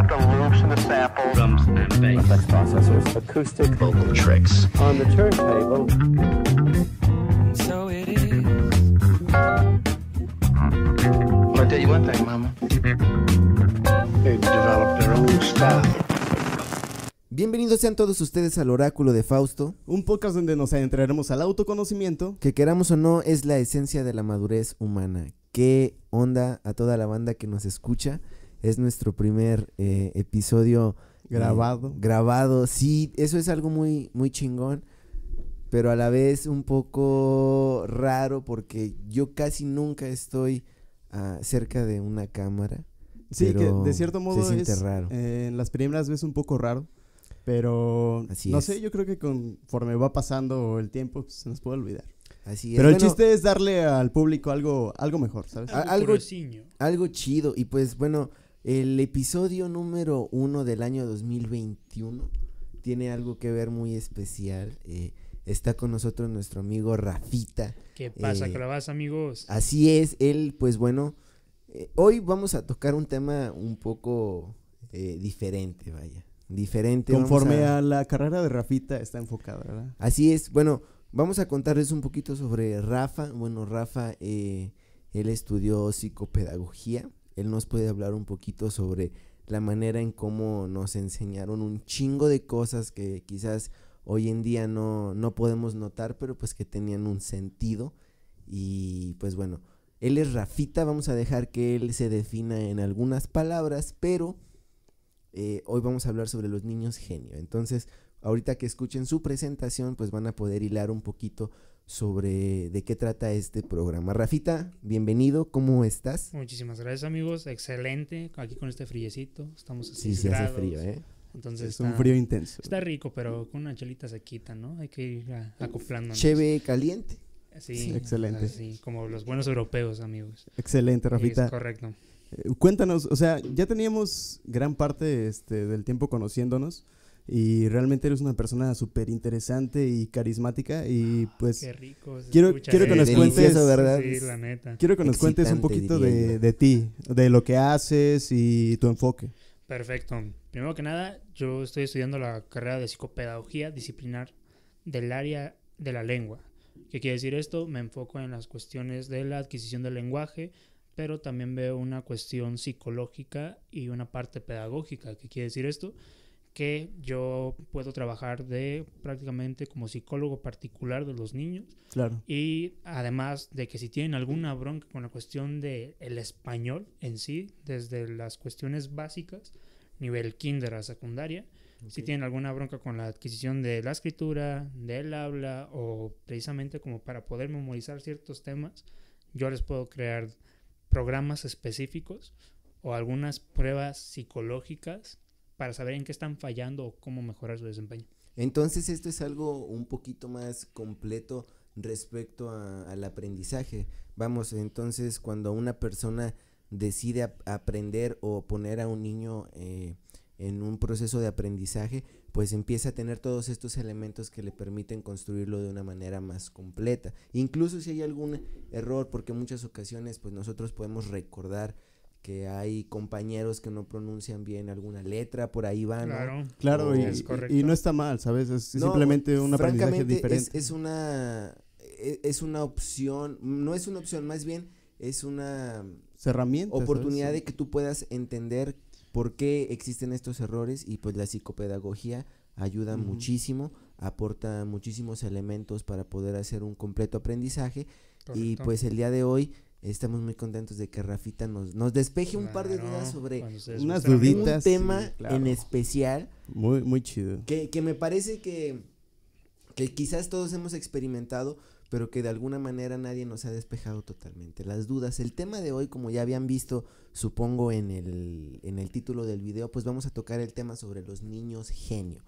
got the loops and the samples, drums and bass, effects processors, acoustic, vocal tricks on the turntable. So it is. I'll tell you one thing, Mama. They've developed their own style. Bienvenidos sean todos ustedes al Oráculo de Fausto, un podcast donde nos adentraremos al autoconocimiento, que queramos o no es la esencia de la madurez humana. ¿Qué onda a toda la banda que nos escucha? Es nuestro primer episodio grabado, sí, eso es algo muy, muy chingón, pero a la vez un poco raro porque yo casi nunca estoy cerca de una cámara. Sí, que de cierto modo se siente es raro. En las primeras veces un poco raro, pero Así no es. sé, yo creo que conforme va pasando el tiempo pues, se nos puede olvidar. Así es. Pero el Bueno, chiste es darle al público algo mejor, ¿sabes? algo chido. Y pues bueno, el episodio número 1 del año 2021 tiene algo que ver muy especial. Está con nosotros nuestro amigo Rafita. ¿Qué pasa, clavas, amigos? Así es, él, pues bueno, hoy vamos a tocar un tema un poco diferente, vaya. Diferente. Conforme a la carrera de Rafita está enfocada, ¿verdad? Así es, bueno, vamos a contarles un poquito sobre Rafa. Bueno, Rafa, él estudió psicopedagogía. Él nos puede hablar un poquito sobre la manera en cómo nos enseñaron un chingo de cosas que quizás hoy en día no podemos notar, pero pues que tenían un sentido. Y pues bueno, él es Rafita, vamos a dejar que él se defina en algunas palabras, pero hoy vamos a hablar sobre los niños genio. Entonces, ahorita que escuchen su presentación, pues van a poder hilar un poquito sobre de qué trata este programa. Rafita, bienvenido, ¿cómo estás? Muchísimas gracias, amigos, excelente, aquí con este friecito, estamos a Sí, 6 se hace grados. frío, Entonces es un frío intenso. Está rico, pero con una chelita se quita, ¿no? Hay que ir acoplándonos. Cheve caliente. Sí, excelente. Así, como los buenos europeos, amigos. Excelente, Rafita. Es correcto. Cuéntanos, o sea, ya teníamos gran parte del tiempo conociéndonos y realmente eres una persona súper interesante y carismática y pues Qué rico se quiero escucha, que nos cuentes, delicioso, ¿verdad? Sí, la neta. Quiero que nos cuentes un Excitante, poquito diría yo. de ti, de lo que haces y tu enfoque. Perfecto. Primero que nada, yo estoy estudiando la carrera de psicopedagogía disciplinar del área de la lengua. ¿Qué quiere decir esto? Me enfoco en las cuestiones de la adquisición del lenguaje, pero también veo una cuestión psicológica y una parte pedagógica. ¿Qué quiere decir esto? Que yo puedo trabajar prácticamente como psicólogo particular de los niños. Claro. Y además de que si tienen alguna bronca con la cuestión del español en sí, desde las cuestiones básicas, nivel kinder a secundaria, si tienen alguna bronca con la adquisición de la escritura, del habla o precisamente como para poder memorizar ciertos temas, yo les puedo crear programas específicos o algunas pruebas psicológicas para saber en qué están fallando o cómo mejorar su desempeño. Entonces esto es algo un poquito más completo respecto al aprendizaje. Vamos, entonces cuando una persona decide aprender o poner a un niño en un proceso de aprendizaje, pues empieza a tener todos estos elementos que le permiten construirlo de una manera más completa. Incluso si hay algún error, porque en muchas ocasiones pues nosotros podemos recordar que hay compañeros que no pronuncian bien alguna letra, por ahí van, Claro, ¿no? Claro, es correcto. y no está mal, ¿sabes? Es No, simplemente un aprendizaje francamente, diferente. es una opción, no es una opción, más bien es una Herramientas, oportunidad ¿sabes? de que tú puedas entender por qué existen estos errores, y pues la psicopedagogía ayuda muchísimo, aporta muchísimos elementos para poder hacer un completo aprendizaje. Correcto. Y pues el día de hoy estamos muy contentos de que Rafita nos despeje un par de dudas sobre cuando ustedes unas gusten, amigos. duditas. un tema sí, claro. en especial Muy, muy chido. que me parece que quizás todos hemos experimentado, pero que de alguna manera nadie nos ha despejado totalmente las dudas. El tema de hoy, como ya habían visto, supongo en el título del video, pues vamos a tocar el tema sobre los niños genio.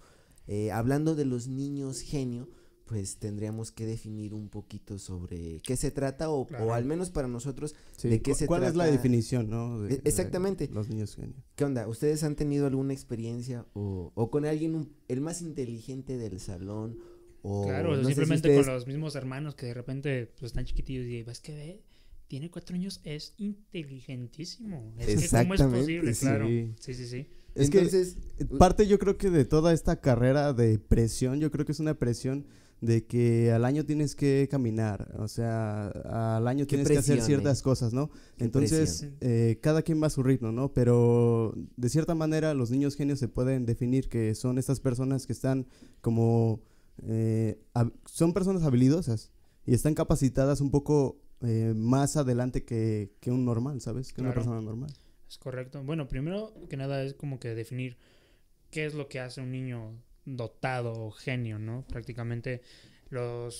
Hablando de los niños genio, pues tendríamos que definir un poquito sobre qué se trata Claro. o al menos para nosotros Sí, de qué se ¿cuál trata. es la definición, no? Exactamente. De los niños genio. ¿Qué onda? ¿Ustedes han tenido alguna experiencia o con alguien, el más inteligente del salón? O Claro, no sé si simplemente ustedes- con los mismos hermanos que de repente pues están chiquitillos y vas que ve tiene 4 años, es inteligentísimo. Es que ¿cómo es posible? Sí. Claro. Sí. Entonces, parte yo creo que de toda esta carrera de presión, yo creo que es una presión de que al año tienes que caminar, o sea, al año tienes que hacer ciertas cosas, ¿no? Entonces, cada quien va a su ritmo, ¿no? Pero de cierta manera los niños genios se pueden definir que son estas personas que están como, son personas habilidosas y están capacitadas un poco más adelante que un normal, ¿sabes? Que una persona normal. Es correcto. Bueno, primero que nada es como que definir qué es lo que hace un niño dotado o genio, ¿no? Prácticamente lo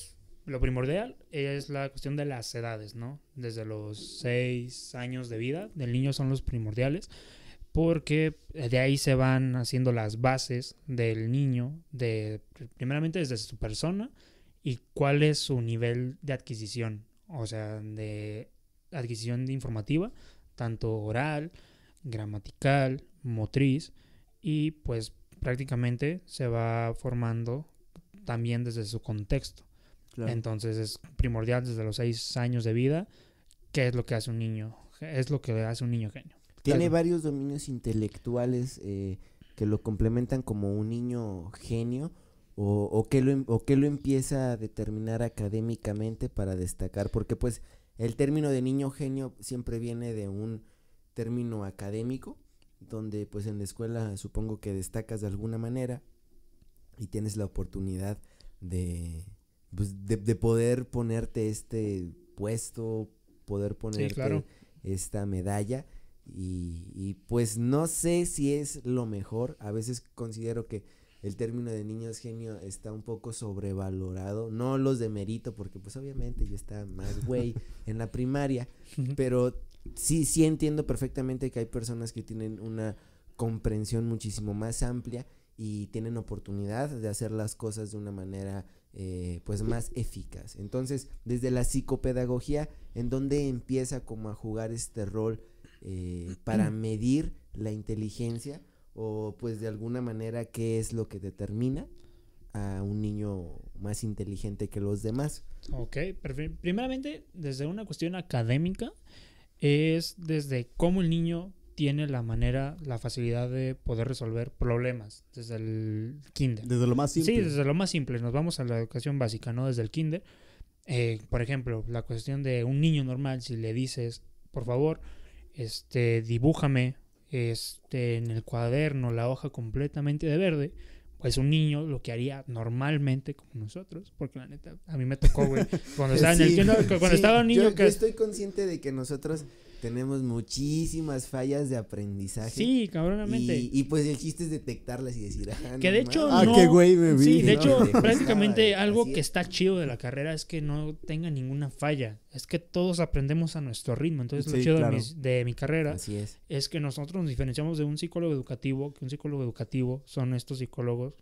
primordial es la cuestión de las edades, ¿no? Desde los 6 años de vida del niño son los primordiales, porque de ahí se van haciendo las bases del niño, primeramente desde su persona y cuál es su nivel de adquisición, o sea, de adquisición informativa, tanto oral, gramatical, motriz, y pues prácticamente se va formando también desde su contexto. Claro. Entonces es primordial desde los 6 años de vida qué es lo que hace un niño, es lo que hace un niño genio. Tiene varios dominios intelectuales que lo complementan como un niño genio o que lo empieza a determinar académicamente para destacar, porque pues el término de niño genio siempre viene de un término académico, donde pues en la escuela supongo que destacas de alguna manera y tienes la oportunidad de poder ponerte este puesto, poder ponerte esta medalla y pues no sé si es lo mejor. A veces considero que el término de niños genio está un poco sobrevalorado, no los demerito porque pues obviamente yo estaba más güey en la primaria, pero sí entiendo perfectamente que hay personas que tienen una comprensión muchísimo más amplia y tienen oportunidad de hacer las cosas de una manera pues más eficaz. Entonces, desde la psicopedagogía, ¿en dónde empieza como a jugar este rol para medir la inteligencia o pues de alguna manera qué es lo que determina a un niño más inteligente que los demás? Ok, primeramente desde una cuestión académica es desde cómo el niño tiene la facilidad de poder resolver problemas desde el kinder. Desde lo más simple. Sí, desde lo más simple. Nos vamos a la educación básica, ¿no? Desde el kinder. Por ejemplo, la cuestión de un niño normal, si le dices, por favor, dibújame en el cuaderno la hoja completamente de verde, pues un niño lo que haría normalmente como nosotros, porque la neta, a mí me tocó, güey, cuando estaba en el kinder, cuando estaba un niño yo estoy consciente de que nosotros tenemos muchísimas fallas de aprendizaje. Sí, cabronamente. Y pues el chiste es detectarlas y decir, que de hecho no. Qué güey me vi. Sí, de hecho, prácticamente algo que está chido de la carrera es que no tenga ninguna falla. Es que todos aprendemos a nuestro ritmo. Entonces, lo chido de mi carrera es que nosotros nos diferenciamos de un psicólogo educativo, que un psicólogo educativo son estos psicólogos,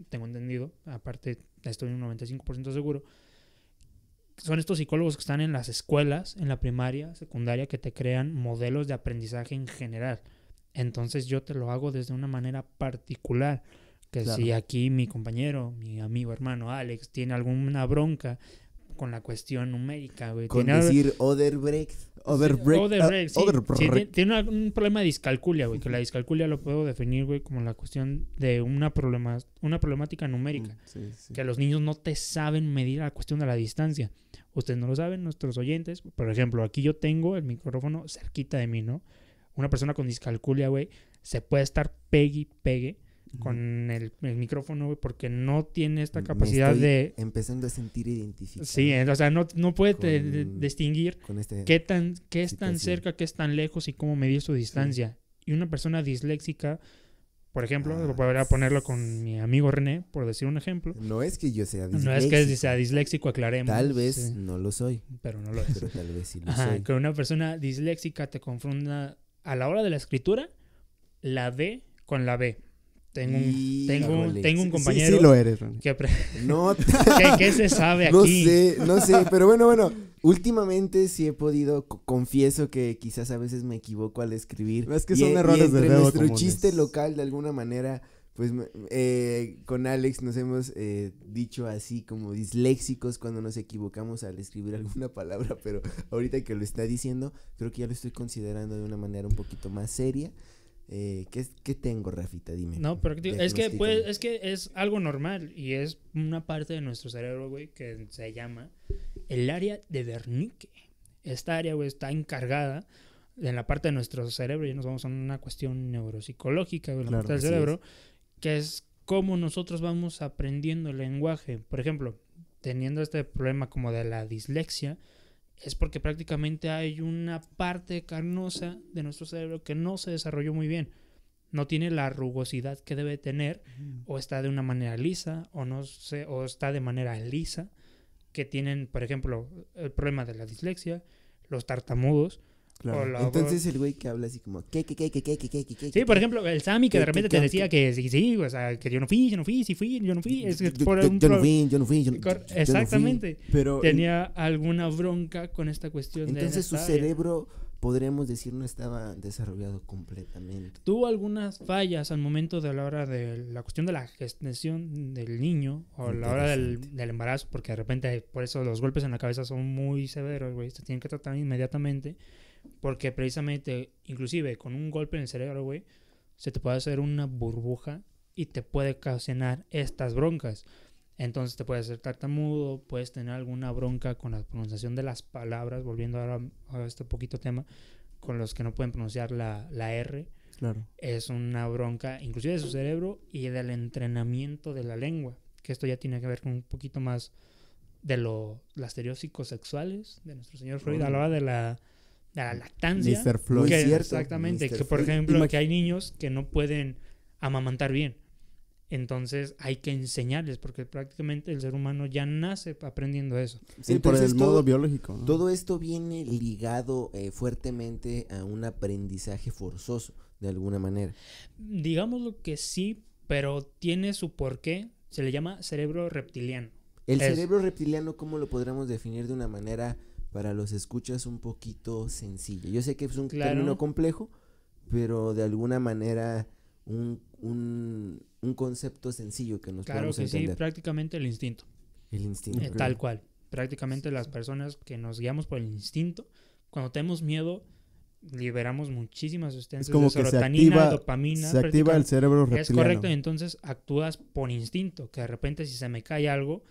tengo entendido, aparte estoy un 95% seguro, son estos psicólogos que están en las escuelas, en la primaria, secundaria, que te crean modelos de aprendizaje en general. Entonces yo te lo hago desde una manera particular, que si aquí mi compañero, mi amigo, hermano Alex, tiene alguna bronca con la cuestión numérica, güey. Con decir Oderbrecht. Sí, tiene un problema de discalculia, güey, que la discalculia lo puedo definir, güey, como la cuestión de una problemática numérica, que los niños no te saben medir la cuestión de la distancia. Ustedes no lo saben, nuestros oyentes. Por ejemplo, aquí yo tengo el micrófono cerquita de mí, ¿no? Una persona con discalculia, güey, se puede estar pegue con el micrófono, güey, porque no tiene esta capacidad de... empezando a sentir identificado. Sí, o sea, no puede distinguir qué es tan cerca, qué es tan lejos y cómo medir su distancia. Sí. Y una persona disléxica, por ejemplo, podría ponerlo con mi amigo René, por decir un ejemplo. No es que yo sea disléxico. No es que sea disléxico, aclaremos. Tal vez no lo soy. Pero no lo es. Pero tal vez sí lo soy. Que una persona disléxica te confunda a la hora de la escritura, la D con la B. Tengo un compañero. Sí lo eres, Ronnie. ¿Qué se sabe aquí? No sé, pero bueno. Últimamente sí he podido, confieso que quizás a veces me equivoco al escribir. Es que son errores de dedo nuestro comunes. Chiste local de alguna manera, Pues con Alex nos hemos dicho así como disléxicos cuando nos equivocamos al escribir alguna palabra, pero ahorita que lo está diciendo, creo que ya lo estoy considerando de una manera un poquito más seria. ¿Qué tengo, Rafita? Dime. No, pero es que es algo normal y es una parte de nuestro cerebro, güey, que se llama el área de Wernicke. Esta área, güey, está encargada en la parte de nuestro cerebro, y nos vamos a una cuestión neuropsicológica, güey, la parte del cerebro, que es cómo nosotros vamos aprendiendo el lenguaje. Por ejemplo, teniendo este problema como de la dislexia, es porque prácticamente hay una parte carnosa de nuestro cerebro que no se desarrolló muy bien. No tiene la rugosidad que debe tener, o está de una manera lisa, o está de manera lisa, que tienen, por ejemplo, el problema de la dislexia, los tartamudos. Claro. Entonces el güey que habla así como ¿qué? Sí, por ejemplo, el Sammy que de repente te decía que sí, o sea, que yo no fui, es que por yo no fui. Exactamente. Pero tenía alguna bronca con esta cuestión. Entonces su cerebro, podremos decir, no estaba desarrollado completamente. Tuvo algunas fallas al momento de la hora de la cuestión de la gestación del niño o a la hora del embarazo, porque de repente por eso los golpes en la cabeza son muy severos, güey, se tienen que tratar inmediatamente. Porque precisamente, inclusive con un golpe en el cerebro, güey, se te puede hacer una burbuja y te puede ocasionar estas broncas. Entonces te puedes hacer tartamudo, puedes tener alguna bronca con la pronunciación de las palabras, volviendo ahora a este poquito tema, con los que no pueden pronunciar la R. Claro. Es una bronca, inclusive de su cerebro y del entrenamiento de la lengua, que esto ya tiene que ver con un poquito más de las teorías psicosexuales de nuestro señor Freud, a la hora de la lactancia. Mr. Floyd. Exactamente, Mr. que por Floyd. ejemplo que hay niños que no pueden amamantar bien. Entonces hay que enseñarles, porque prácticamente el ser humano ya nace aprendiendo eso. Sí, por el modo biológico, ¿no? Todo esto viene ligado fuertemente a un aprendizaje forzoso, de alguna manera. Digámoslo que sí, pero tiene su porqué. Se le llama cerebro reptiliano. El cerebro reptiliano, ¿cómo lo podríamos definir de una manera para los escuchas un poquito sencilla? Yo sé que es un término complejo, pero de alguna manera un concepto sencillo que nos podamos entender. Claro que sí, prácticamente el instinto. El instinto. Tal cual. Prácticamente las personas que nos guiamos por el instinto, cuando tenemos miedo, liberamos muchísimas sustancias de serotonina, dopamina. Se activa el cerebro reptiliano. Es correcto, entonces actúas por instinto, que de repente si se me cae algo,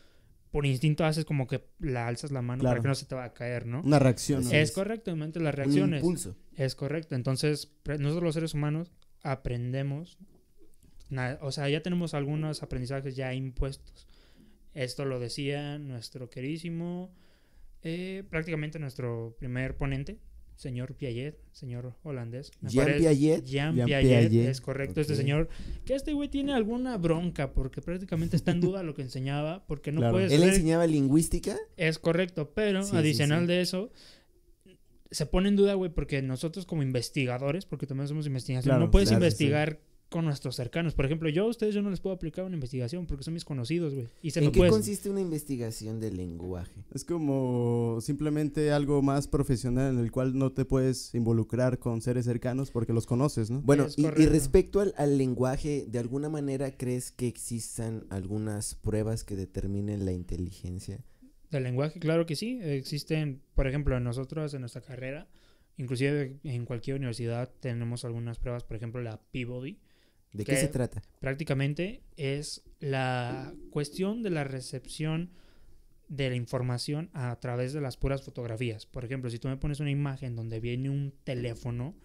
por instinto haces como que alzas la mano para que no se te va a caer, ¿no? Una reacción. ¿no? Es correcto, las reacciones. Un impulso. Es correcto, entonces nosotros los seres humanos aprendemos, o sea, ya tenemos algunos aprendizajes ya impuestos. Esto lo decía nuestro queridísimo, prácticamente nuestro primer ponente, señor Piaget, señor holandés. Jean Piaget, es correcto. Okay. Este señor, que este güey tiene alguna bronca, porque prácticamente está en duda lo que enseñaba, porque no puede ser. ¿Él enseñaba lingüística? Es correcto, pero adicional de eso, se pone en duda, güey, porque nosotros como investigadores, porque también hacemos investigación, no puedes investigar con nuestros cercanos. Por ejemplo, yo no les puedo aplicar una investigación porque son mis conocidos, güey. ¿En qué consiste una investigación del lenguaje? Es como simplemente algo más profesional en el cual no te puedes involucrar con seres cercanos porque los conoces, ¿no? Bueno, y respecto al lenguaje, ¿de alguna manera crees que existan algunas pruebas que determinen la inteligencia? Del lenguaje, claro que sí. Existen, por ejemplo, nosotros en nuestra carrera, inclusive en cualquier universidad tenemos algunas pruebas, por ejemplo, la Peabody. ¿De qué se trata? Prácticamente es la cuestión de la recepción de la información a través de las puras fotografías. Por ejemplo, si tú me pones una imagen donde viene un teléfono,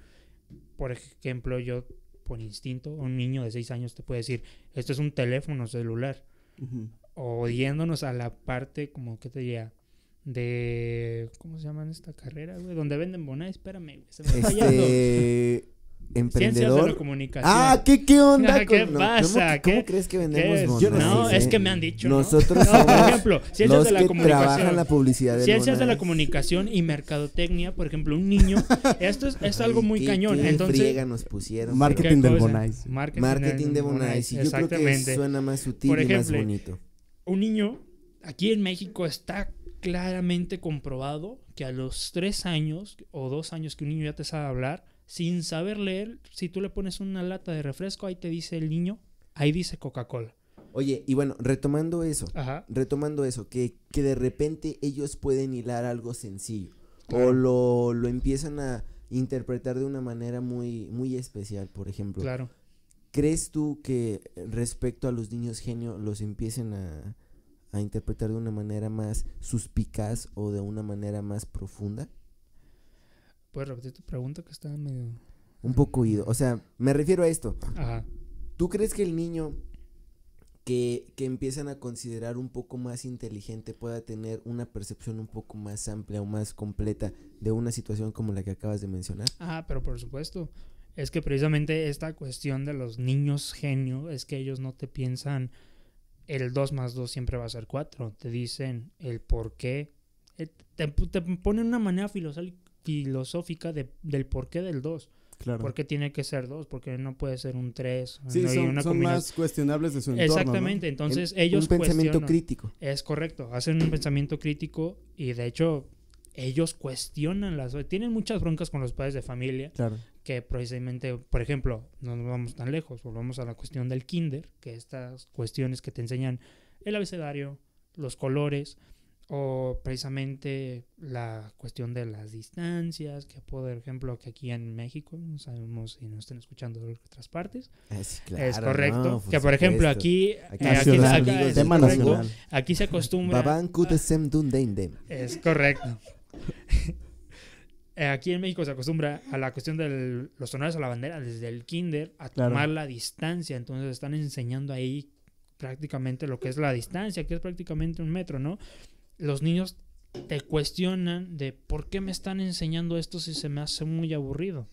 por ejemplo, yo por instinto, un niño de 6 años te puede decir, esto es un teléfono celular. Uh-huh. O yéndonos a la parte, como que te diría, de... ¿Cómo se llama esta carrera, güey? Donde venden Bonai, espérame, güey, se me está fallando. Emprendedor. Ciencias de la comunicación. ¿Qué onda? ¿Qué pasa? ¿Cómo crees que vendemos Bonai? No, es que me han dicho, nosotros somos por ejemplo, ciencias de la comunicación. Trabajan la publicidad de Ciencias de la comunicación y mercadotecnia, por ejemplo, un niño, esto es algo muy cañón. Entonces, friega nos pusieron. Marketing del Bonai. Marketing de Bonai. Yo creo que suena más sutil y más bonito. Un niño aquí en México está claramente comprobado que a los 3 años o 2 años que un niño ya te sabe hablar, sin saber leer, si tú le pones una lata de refresco, ahí te dice el niño ahí dice Coca-Cola. Oye, y bueno, retomando eso, Ajá. que de repente ellos pueden hilar algo sencillo, Claro. o lo empiezan a interpretar de una manera muy, muy especial, por ejemplo. Claro. ¿Crees tú que respecto a los niños genio los empiecen a interpretar de una manera más suspicaz o de una manera más profunda? ¿Puedes repetir tu pregunta que está medio... Un poco oído, o sea, me refiero a esto. Ajá. ¿Tú crees que el niño que empiezan a considerar un poco más inteligente pueda tener una percepción un poco más amplia o más completa de una situación como la que acabas de mencionar? Ah, pero por supuesto. Es que precisamente esta cuestión de los niños genio es que ellos no te piensan el 2 más 2 siempre va a ser 4. Te dicen el por qué. Te ponen una manera filosófica del por qué del 2. Claro. ¿Por qué tiene que ser 2? Porque no puede ser un 3. Sí, no son más cuestionables de su entorno, exactamente, ¿no? Entonces ellos un pensamiento crítico. Es correcto, hacen un pensamiento crítico y de hecho ellos cuestionan tienen muchas broncas con los padres de familia. Claro. Que precisamente, por ejemplo, no nos vamos tan lejos, volvamos a la cuestión del kinder, que estas cuestiones que te enseñan el abecedario, los colores, o precisamente la cuestión de las distancias, que por ejemplo, que aquí en México, no sabemos si nos están escuchando de otras partes, Sí, claro, es correcto, no, que por ejemplo aquí nacional. Aquí se acostumbra Es correcto. Aquí en México se acostumbra a la cuestión de los honores a la bandera desde el kinder a tomar la distancia. Entonces están enseñando ahí prácticamente lo que es la distancia, que es prácticamente 1 metro, ¿no? Los niños te cuestionan de por qué me están enseñando esto si se me hace muy aburrido.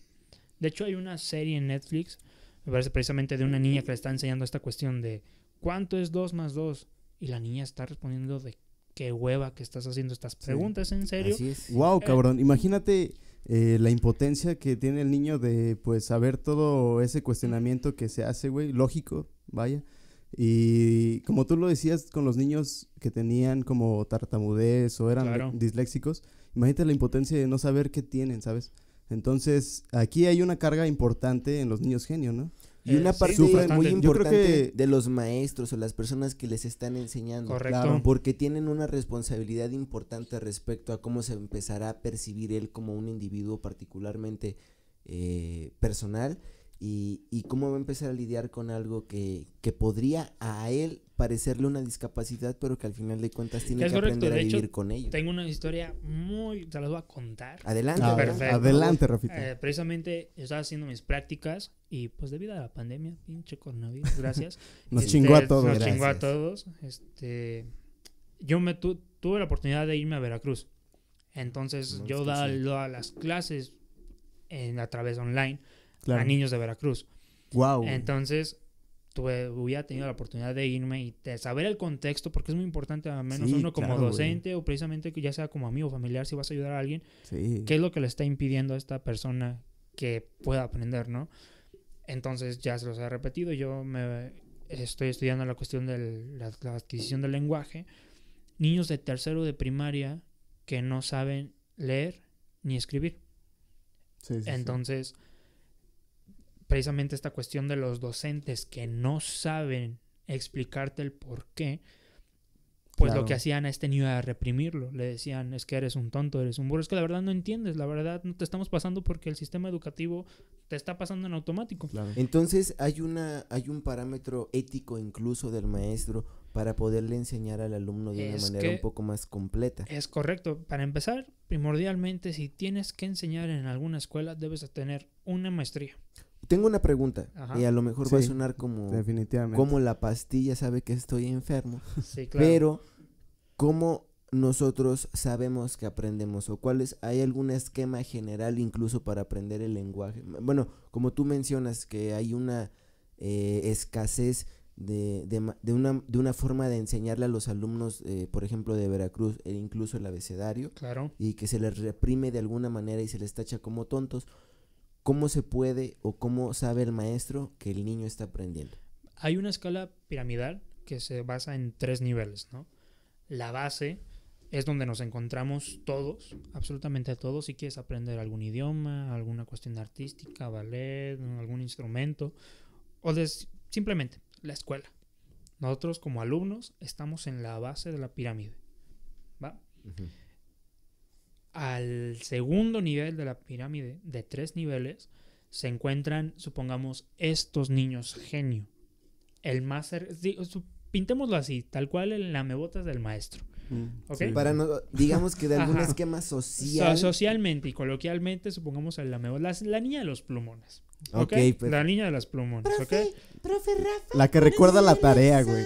De hecho hay una serie en Netflix, me parece precisamente de una niña que le está enseñando esta cuestión de ¿cuánto es 2 más 2? Y la niña está respondiendo de qué hueva que estás haciendo estas preguntas, ¿en serio? Así es. Wow, cabrón, imagínate la impotencia que tiene el niño de pues saber todo ese cuestionamiento que se hace, güey, lógico, vaya. Y como tú lo decías con los niños que tenían como tartamudez o eran disléxicos, imagínate la impotencia de no saber qué tienen, ¿sabes? Entonces, aquí hay una carga importante en los niños genio, ¿no? Y una parte muy importante de los maestros o las personas que les están enseñando. Correcto. Claro, porque tienen una responsabilidad importante respecto a cómo se empezará a percibir él como un individuo particularmente personal y cómo va a empezar a lidiar con algo que podría a él parecerle una discapacidad, pero que al final de cuentas tiene que aprender a vivir con ello. Tengo una historia te la voy a contar. Adelante. Perfecto. Adelante, Rafita. Precisamente estaba haciendo mis prácticas y pues debido a la pandemia, pinche coronavirus, gracias. Nos chingó a todos. Nos chingó a todos. Yo tuve la oportunidad de irme a Veracruz. Entonces yo daba las clases a través online a niños de Veracruz. Wow. Entonces hubiera tenido la oportunidad de irme y de saber el contexto, porque es muy importante, al menos uno como docente, o precisamente que ya sea como amigo familiar, si vas a ayudar a alguien, qué es lo que le está impidiendo a esta persona que pueda aprender, ¿no? Entonces ya se los he repetido, yo estoy estudiando la cuestión de la adquisición del lenguaje. Niños de tercero de primaria que no saben leer ni escribir. Entonces, precisamente esta cuestión de los docentes que no saben explicarte el por qué, pues lo que hacían a este niño era reprimirlo. Le decían, es que eres un tonto, eres un burro. Es que la verdad no entiendes, la verdad no te estamos pasando porque el sistema educativo te está pasando en automático. Entonces hay un parámetro ético incluso del maestro para poderle enseñar al alumno de una manera un poco más completa. Es correcto. Para empezar, primordialmente, si tienes que enseñar en alguna escuela, debes de tener una maestría. Tengo una pregunta, y a lo mejor va a sonar como la pastilla sabe que estoy enfermo, sí, claro. Pero ¿cómo nosotros sabemos que aprendemos? ¿O hay algún esquema general incluso para aprender el lenguaje? Bueno, como tú mencionas que hay una escasez de una forma de enseñarle a los alumnos, por ejemplo, de Veracruz, incluso el abecedario, y que se les reprime de alguna manera y se les tacha como tontos. ¿Cómo se puede o cómo sabe el maestro que el niño está aprendiendo? Hay una escala piramidal que se basa en 3 niveles, ¿no? La base es donde nos encontramos todos, absolutamente todos. Si quieres aprender algún idioma, alguna cuestión artística, ballet, algún instrumento, o simplemente la escuela. Nosotros como alumnos estamos en la base de la pirámide, ¿va? Uh-huh. Al segundo nivel de la pirámide, de 3 niveles, se encuentran, supongamos, estos niños genio. El más pintémoslo así, tal cual el lamebotas del maestro. ¿Okay? Sí. Para digamos que de algún esquema social. Socialmente y coloquialmente, supongamos el lamebotas, la niña de los plumones. ¿Okay? Pues. La niña de las plumones. Profe Rafa. La que recuerda la tarea, güey.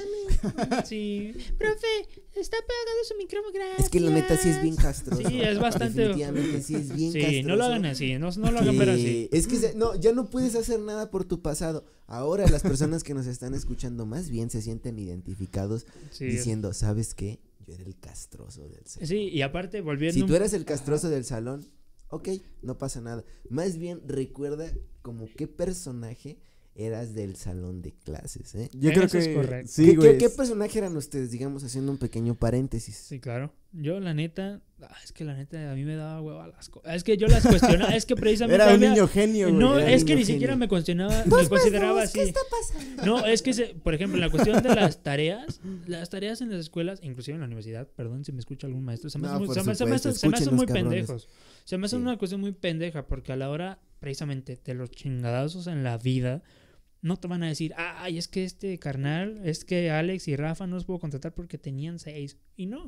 Sí. Profe, está apagado su micrófono, gracias. Es que la neta sí es bien castroso. Sí, es bastante. Definitivamente sí es bien castroso. Sí, no lo hagan así, no lo hagan ver así. Es que ya no puedes hacer nada por tu pasado. Ahora las personas que nos están escuchando más bien se sienten identificados diciendo, ¿sabes qué? Yo era el castroso del salón. Sí, y aparte volviendo. Si tú eras el castroso del salón, ok, no pasa nada. Más bien recuerda como qué personaje eras del salón de clases, ¿eh? Yo creo que es correcto. Sí, ¿Qué personaje eran ustedes? Digamos, haciendo un pequeño paréntesis. Sí, claro. Yo, la neta, es que la neta a mí me daba hueva las cosas. Es que yo las cuestionaba, es que precisamente. Era un niño genio, güey. No, es que ni siquiera me cuestionaba, me consideraba así. ¿Qué está pasando? No, es que, por ejemplo, en la cuestión de las tareas en las escuelas, inclusive en la universidad, perdón si me escucha algún maestro, se me hacen muy pendejos. Se me hace una cuestión muy pendeja, porque a la hora, precisamente, de los chingadazos en la vida, no te van a decir, ay, es que este carnal, es que Alex y Rafa no los puedo contratar porque tenían 6. Y no,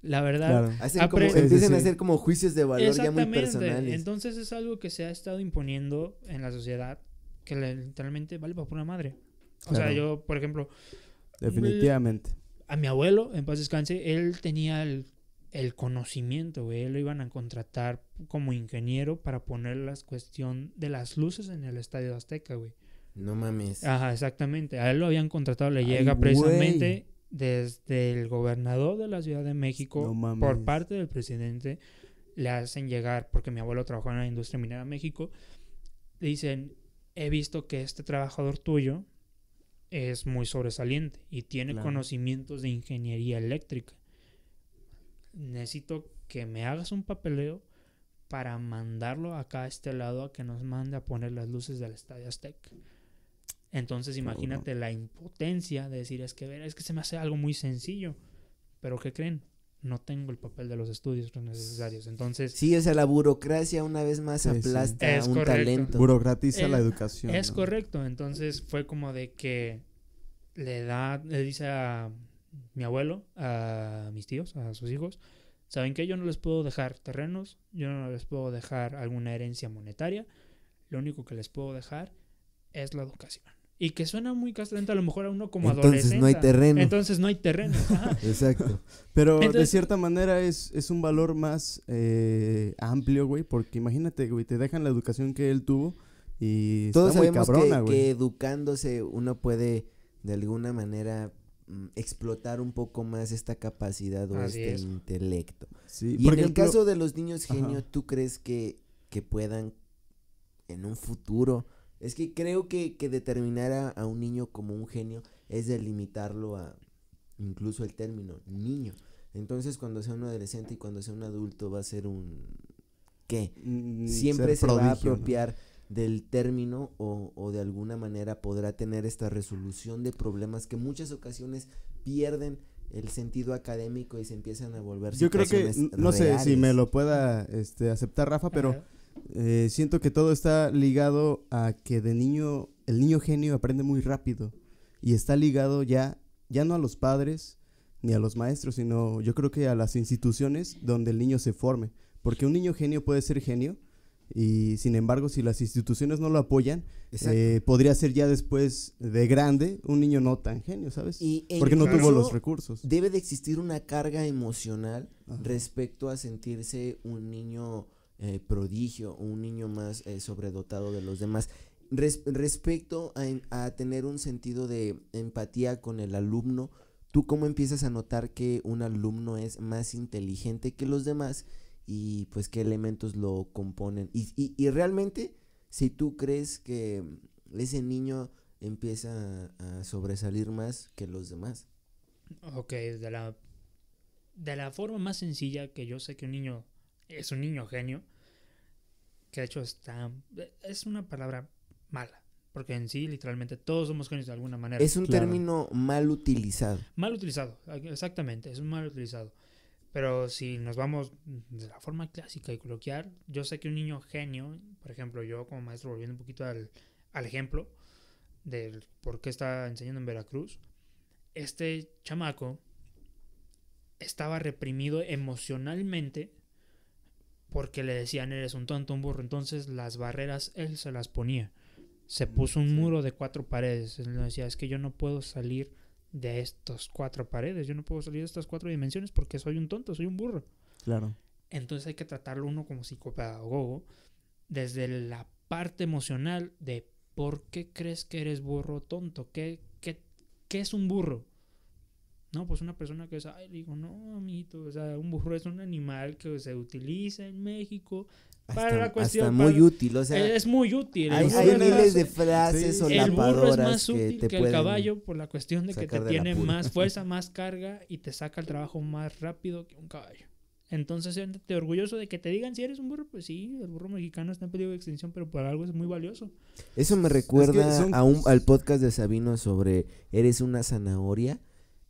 la verdad. Claro. Empiezan a hacer como juicios de valor ya muy personales. Entonces es algo que se ha estado imponiendo en la sociedad que literalmente vale para pura madre. O sea, yo, por ejemplo. Definitivamente. A mi abuelo, en paz descanse, él tenía el conocimiento, güey. Él lo iban a contratar como ingeniero para poner la cuestión de las luces en el Estadio Azteca, güey. No mames. Ajá, exactamente. A él lo habían contratado, le llega precisamente desde el gobernador de la Ciudad de México, por parte del presidente, le hacen llegar, porque mi abuelo trabajó en la industria minera de México, le dicen, he visto que este trabajador tuyo es muy sobresaliente y tiene conocimientos de ingeniería eléctrica. Necesito que me hagas un papeleo para mandarlo acá a este lado a que nos mande a poner las luces del Estadio Azteca. Entonces imagínate la impotencia de decir, es que se me hace algo muy sencillo, pero ¿qué creen? No tengo el papel de los estudios necesarios. Entonces sí, o sea, la burocracia una vez más aplasta un talento. Burocratiza la educación. Es correcto. Entonces fue como de que le dice a mi abuelo, a mis tíos, a sus hijos, ¿saben qué? Yo no les puedo dejar terrenos, yo no les puedo dejar alguna herencia monetaria, lo único que les puedo dejar es la educación. Y que suena muy castrante a lo mejor a uno como adolescente. Entonces no hay terreno. Ajá. Exacto. Pero de cierta manera es un valor más amplio, güey, porque imagínate, güey, te dejan la educación que él tuvo y todos está muy sabemos cabrona, güey. que educándose uno puede de alguna manera explotar un poco más esta capacidad o intelecto. Sí, y en el caso de los niños genio, ¿tú crees que puedan en un futuro? Es que creo que determinar a un niño como un genio es delimitarlo a incluso el término niño. Entonces cuando sea un adolescente y cuando sea un adulto va a ser un ¿qué? Siempre se va a apropiar del término o de alguna manera podrá tener esta resolución de problemas que en muchas ocasiones pierden el sentido académico y se empiezan a volver situaciones reales. Yo creo que, no sé si me lo pueda aceptar Rafa, pero siento que todo está ligado a que el niño genio aprende muy rápido y está ligado ya no a los padres ni a los maestros, sino yo creo que a las instituciones donde el niño se forme, porque un niño genio puede ser genio y sin embargo si las instituciones no lo apoyan, podría ser ya después de grande un niño no tan genio, ¿sabes? Porque no tuvo los recursos. Debe de existir una carga emocional respecto a sentirse un niño prodigio, un niño más sobredotado de los demás. Respecto a tener un sentido de empatía con el alumno, ¿tú cómo empiezas a notar que un alumno es más inteligente que los demás y pues qué elementos lo componen? Y realmente, si tú crees que ese niño empieza a sobresalir más que los demás. Ok, de la forma más sencilla que yo sé que un niño es un niño genio, que de hecho es una palabra mala, porque en sí, literalmente, todos somos genios de alguna manera. Es un término mal utilizado. Mal utilizado, exactamente, es mal utilizado. Pero si nos vamos de la forma clásica y coloquial, yo sé que un niño genio, por ejemplo, yo como maestro, volviendo un poquito al ejemplo de por qué está enseñando en Veracruz, este chamaco estaba reprimido emocionalmente porque le decían eres un tonto, un burro. Entonces las barreras él se las ponía. Se puso un muro de 4 paredes. Él decía, es que yo no puedo salir de estas 4 paredes, yo no puedo salir de estas 4 dimensiones porque soy un tonto, soy un burro. Claro. Entonces hay que tratarlo uno como psicopedagogo desde la parte emocional de por qué crees que eres burro, tonto, qué es un burro. No, pues una persona que es, digo, no, amiguito, o sea, un burro es un animal que se utiliza en México para la cuestión. Hasta muy útil, o sea. Es muy útil. Hay miles de frases o el burro es más que útil te que el caballo por la cuestión de que te tiene apuro. más fuerza, más carga y te saca el trabajo más rápido que un caballo. Entonces, siéntete orgulloso de que te digan si eres un burro. Pues sí, el burro mexicano está en peligro de extinción, pero por algo es muy valioso. Eso me recuerda al podcast de Sabino sobre eres una zanahoria.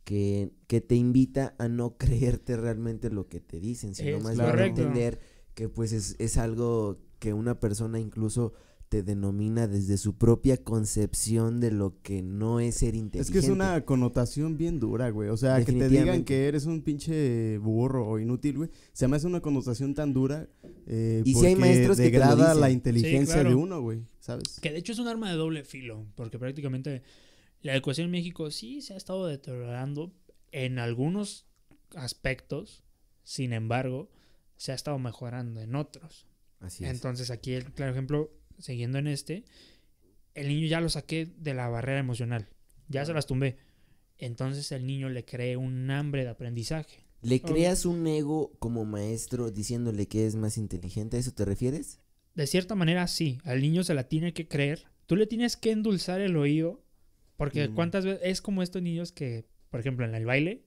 Que te invita a no creerte realmente lo que te dicen, sino más bien entender que pues es algo que una persona incluso te denomina desde su propia concepción de lo que no es ser inteligente. Es que es una connotación bien dura, güey. O sea, que te digan que eres un pinche burro o inútil, güey. Se me hace una connotación tan dura y porque si hay maestros degrada que te lo dicen. la inteligencia sí, claro. de uno, güey, ¿sabes? Que de hecho es un arma de doble filo, porque prácticamente la educación en México sí se ha estado deteriorando en algunos aspectos, sin embargo, se ha estado mejorando en otros. Así es. Entonces aquí el claro ejemplo, siguiendo en el niño ya lo saqué de la barrera emocional, ya se las tumbé. Entonces el niño le cree un hambre de aprendizaje. ¿Le creas un ego como maestro diciéndole que es más inteligente? ¿A eso te refieres? De cierta manera sí, al niño se la tiene que creer. Tú le tienes que endulzar el oído. Porque cuántas veces es como estos niños que, por ejemplo, en el baile,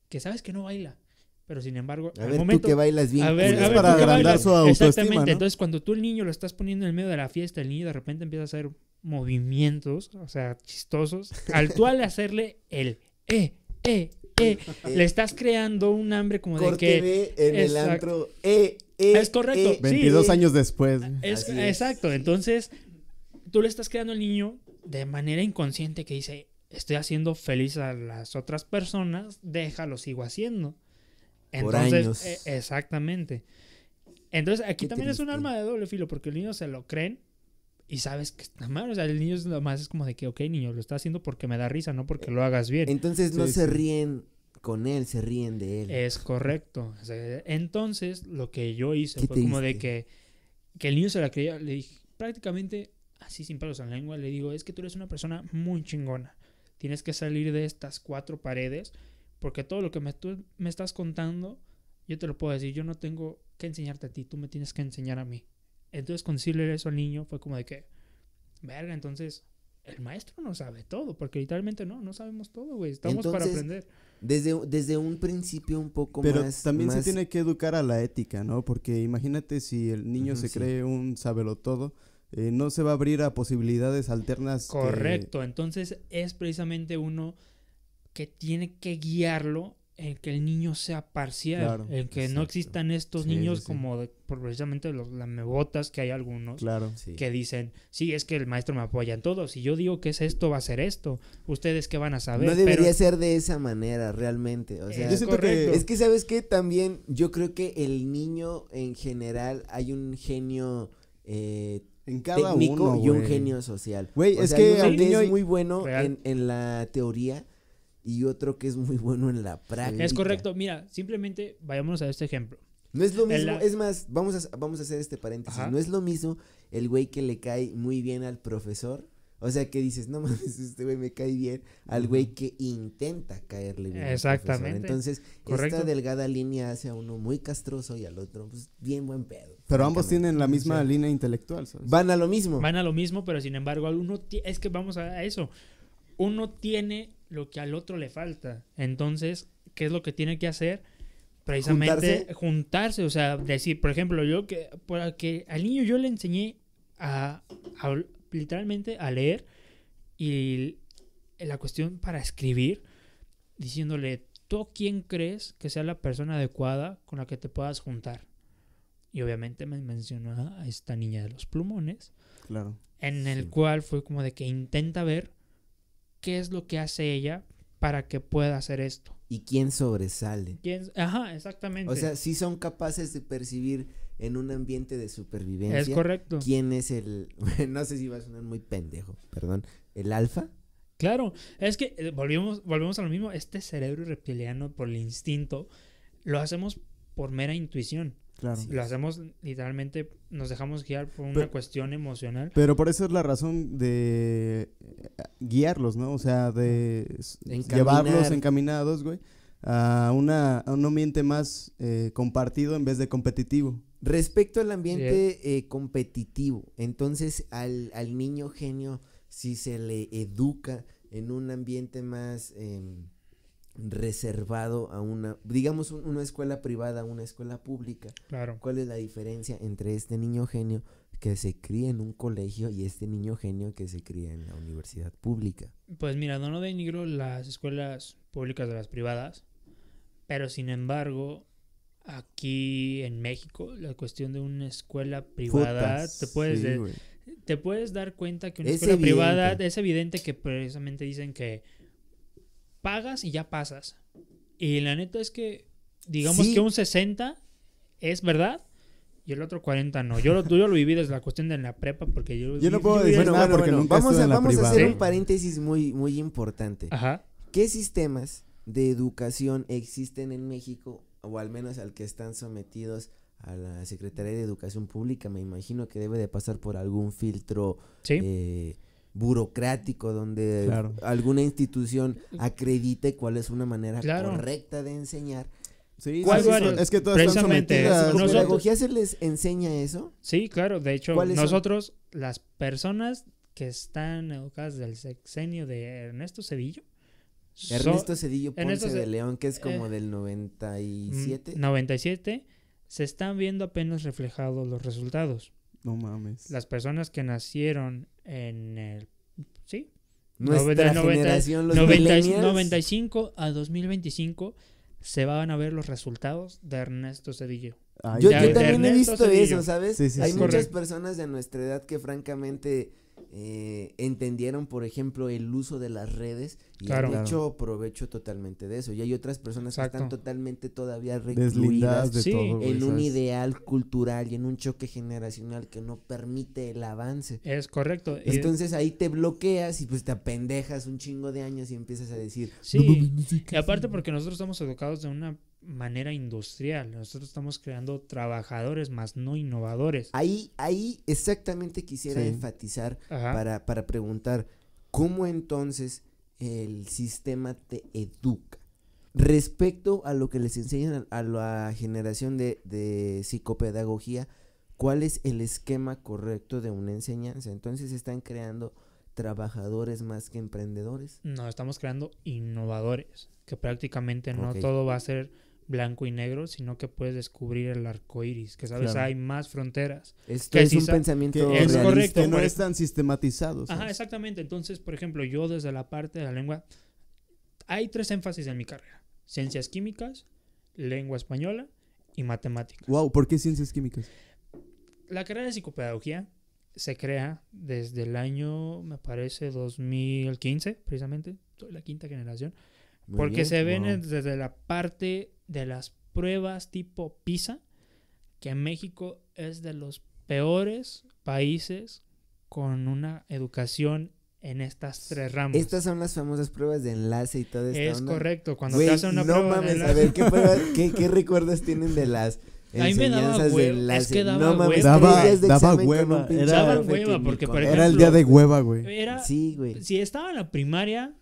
que sabes que no baila, pero sin embargo, al momento, tú que bailas bien, es para agrandar su autoestima, exactamente, ¿no? Entonces cuando tú el niño lo estás poniendo en el medio de la fiesta, el niño de repente empieza a hacer movimientos, o sea, chistosos, al hacerle el le estás creando un hambre como Corte de que B en el antro, es correcto, 22 años después. Exacto, entonces tú le estás creando al niño de manera inconsciente que dice, estoy haciendo feliz a las otras personas, déjalo, sigo haciendo. Entonces, por años. Exactamente. Entonces, aquí Qué también triste. es un arma de doble filo, porque el niño se lo creen y sabes que está mal. O sea, el niño es lo más es como de que, ok, niño, lo está haciendo porque me da risa, no porque lo hagas bien. Entonces no se ríen con él, se ríen de él. Es correcto. O sea, entonces, lo que yo hice Qué fue como de triste. que el niño se la creía, le dije, prácticamente así sin pelos en la lengua, le digo, es que tú eres una persona muy chingona. Tienes que salir de estas 4 paredes porque todo lo que tú me estás contando, yo te lo puedo decir, yo no tengo que enseñarte a ti, tú me tienes que enseñar a mí. Entonces, con decirle eso al niño fue como de que, verga, entonces el maestro no sabe todo, porque literalmente no sabemos todo, güey, estamos para aprender. Desde un principio un poco Pero más... también más... se tiene que educar a la ética, ¿no? Porque imagínate si el niño se cree un sabelotodo, no se va a abrir a posibilidades alternas. Correcto, entonces es precisamente uno que tiene que guiarlo en que el niño sea parcial, Claro, en que no existan estos niños como precisamente los lamebotas, que hay algunos que dicen, sí, es que el maestro me apoya en todo, si yo digo que es esto, va a ser esto, ustedes qué van a saber. No debería ser de esa manera realmente, o sea, yo siento que es que sabes que también yo creo que el niño en general hay un genio en cada técnico uno, y un genio social. Güey, es que el niño es muy bueno en la teoría y otro que es muy bueno en la práctica. Es correcto, mira, simplemente vayámonos a este ejemplo. No es lo mismo, es más, vamos a hacer este paréntesis. Ajá. No es lo mismo el güey que le cae muy bien al profesor, o sea, que dices, no mames, este güey me cae bien, al güey que intenta caerle bien. Exactamente. Entonces, esta delgada línea hace a uno muy castroso y al otro, pues, bien buen pedo. Pero ambos tienen la misma línea intelectual, ¿sabes? Van a lo mismo. Van a lo mismo, pero sin embargo, es que vamos a eso. Uno tiene lo que al otro le falta. Entonces, ¿qué es lo que tiene que hacer? Precisamente juntarse, o sea, decir, por ejemplo, yo que al niño yo le enseñé a literalmente a leer y la cuestión para escribir, diciéndole, ¿tú quién crees que sea la persona adecuada con la que te puedas juntar? Y obviamente me mencionó a esta niña de los plumones. Claro. En el cual fue como de que intenta ver qué es lo que hace ella para que pueda hacer esto. ¿Y quién sobresale? Ajá, exactamente. O sea, sí son capaces de percibir en un ambiente de supervivencia. Es correcto. ¿Quién es el, no sé si va a sonar muy pendejo, perdón, el alfa? Claro, es que volvemos a lo mismo. Este cerebro reptiliano, por el instinto, lo hacemos por mera intuición. Claro. Lo hacemos literalmente, nos dejamos guiar por una cuestión emocional. Pero por eso es la razón de guiarlos, ¿no? O sea, de llevarlos encaminados, güey, a un ambiente más compartido en vez de competitivo. Respecto al ambiente competitivo, entonces al niño genio, si se le educa en un ambiente más reservado a una escuela privada, a una escuela pública, claro, ¿cuál es la diferencia entre este niño genio que se cría en un colegio y este niño genio que se cría en la universidad pública? Pues mira, no denigro las escuelas públicas de las privadas, pero sin embargo, aquí en México, la cuestión de una escuela privada, te puedes dar cuenta que una escuela privada es evidente que precisamente dicen que pagas y ya pasas. Y la neta es que, digamos que un 60 es verdad y el otro 40 no. Yo lo viví desde la cuestión de la prepa porque yo no puedo decir nada porque nunca estuve en la privada. Vamos a hacer un paréntesis muy, muy importante. Ajá. ¿Qué sistemas de educación existen en México, o al menos al que están sometidos a la Secretaría de Educación Pública? Me imagino que debe de pasar por algún filtro burocrático donde alguna institución acredite cuál es una manera correcta de enseñar. Sí, es que todas están sometidas. ¿En pedagogía se les enseña eso? Sí, claro. De hecho, nosotros, las personas que están educadas del sexenio de Ernesto Zedillo, Ponce de León, que es como del 97. 97, se están viendo apenas reflejados los resultados. No mames. Las personas que nacieron en el... ¿Sí? Nuestra generación, los millennials. 95 a 2025 se van a ver los resultados de Ernesto Zedillo. Yo también he visto eso, ¿sabes? Sí, hay muchas personas de nuestra edad que francamente entendieron, por ejemplo, el uso de las redes y han hecho provecho totalmente de eso. Y hay otras personas que están totalmente todavía recluidas de todo, en un ideal cultural y en un choque generacional que no permite el avance. Es correcto. Entonces ahí te bloqueas y pues te apendejas un chingo de años y empiezas a decir... Sí, y aparte porque nosotros estamos educados de una manera industrial. Nosotros estamos creando trabajadores más no innovadores. Ahí exactamente quisiera enfatizar para preguntar cómo entonces el sistema te educa respecto a lo que les enseñan a la generación de psicopedagogía. ¿Cuál es el esquema correcto de una enseñanza? Entonces están creando trabajadores más que emprendedores. No, estamos creando innovadores, que prácticamente no todo va a ser blanco y negro, sino que puedes descubrir el arco iris, que sabes, hay más fronteras. Esto es un pensamiento es correcto, que no están sistematizados. Ajá, exactamente. Entonces, por ejemplo, yo desde la parte de la lengua, hay 3 énfasis en mi carrera: ciencias químicas, lengua española y matemáticas. Wow, ¿por qué ciencias químicas? La carrera de psicopedagogía se crea desde el año, me parece, 2015, precisamente. Soy la 5ª generación. Porque se ven desde la parte de las pruebas tipo PISA, que México es de los peores países con una educación en estas 3 ramas. Estas son las famosas pruebas de enlace y todo esto. Es correcto. Cuando te hacen una prueba de enlace. A ver, ¿qué recuerdos tienen de las enseñanzas de enlace? Es que daba hueva. Daba hueva porque, por ejemplo, era el día de hueva, güey. Sí, güey. Si estaba en la primaria,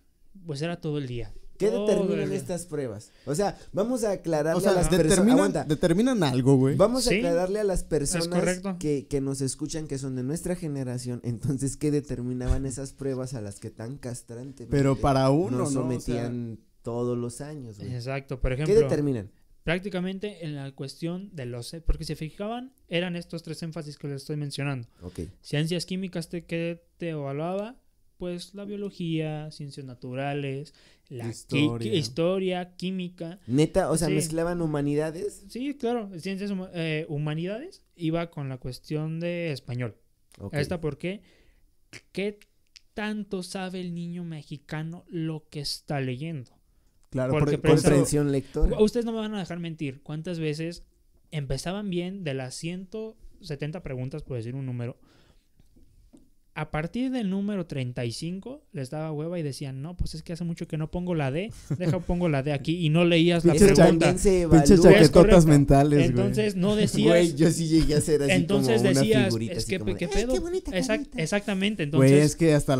pues era todo el día. ¿Qué determinan estas pruebas? O sea, vamos a aclararle a las personas. Determinan algo, güey. Vamos a aclararle a las personas que nos escuchan, que son de nuestra generación. Entonces, ¿qué determinaban esas pruebas a las que tan castrantemente pero para uno nos sometían todos los años, güey? Exacto, por ejemplo. ¿Qué determinan? prácticamente en la cuestión de porque si se fijaban, eran estos 3 énfasis que les estoy mencionando. Okay. Ciencias químicas que te evaluaba, pues la biología, ciencias naturales, la historia, química. Neta, o sea, mezclaban humanidades. Sí, claro, ciencias humanidades iba con la cuestión de español. Okay. ¿Esta por qué? ¿Qué tanto sabe el niño mexicano lo que está leyendo? Claro, porque comprensión lectora. Ustedes no me van a dejar mentir. ¿Cuántas veces empezaban bien de las 170 preguntas, por decir un número? A partir del número 35 les daba hueva y decían, no, pues es que hace mucho que no pongo la D, pongo la D aquí, y no leías la pregunta. Pinches chaquetotas mentales, entonces güey. No decías. Güey, yo sí llegué a ser así. Entonces como decías, una figurita, es que como qué pedo. Qué bonita Exactamente, entonces. Güey, es que hasta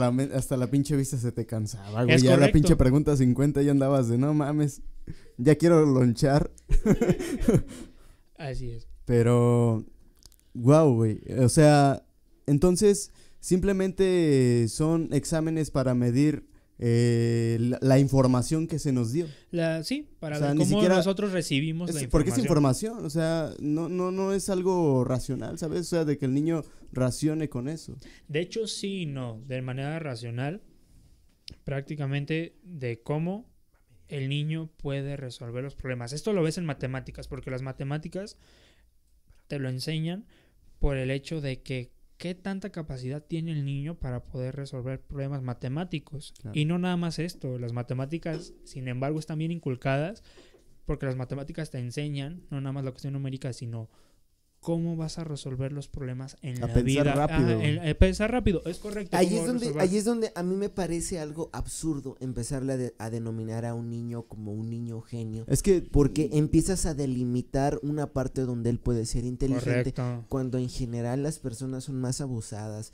la pinche vista se te cansaba, güey. Ya correcto. La pinche pregunta 50 ya andabas de no mames, ya quiero lonchar. Así es. Pero, wow, güey. O sea, entonces simplemente son exámenes para medir la información que se nos dio. Sí, para ver cómo nosotros recibimos la información. Porque es información, o sea, no es algo racional, ¿sabes? O sea, de que el niño racione con eso. De hecho, sí y no, de manera racional, prácticamente de cómo el niño puede resolver los problemas. Esto lo ves en matemáticas, porque las matemáticas te lo enseñan por el hecho de que qué tanta capacidad tiene el niño para poder resolver problemas matemáticos. Claro. Y no nada más esto, las matemáticas, sin embargo, están bien inculcadas, porque las matemáticas te enseñan, no nada más la cuestión numérica, sino cómo vas a resolver los problemas en la vida. Rápido. Pensar rápido, es correcto. Ahí es donde a mí me parece algo absurdo empezarle a denominar a un niño como un niño genio. Es que porque empiezas a delimitar una parte donde él puede ser inteligente. Correcto. Cuando en general las personas son más abusadas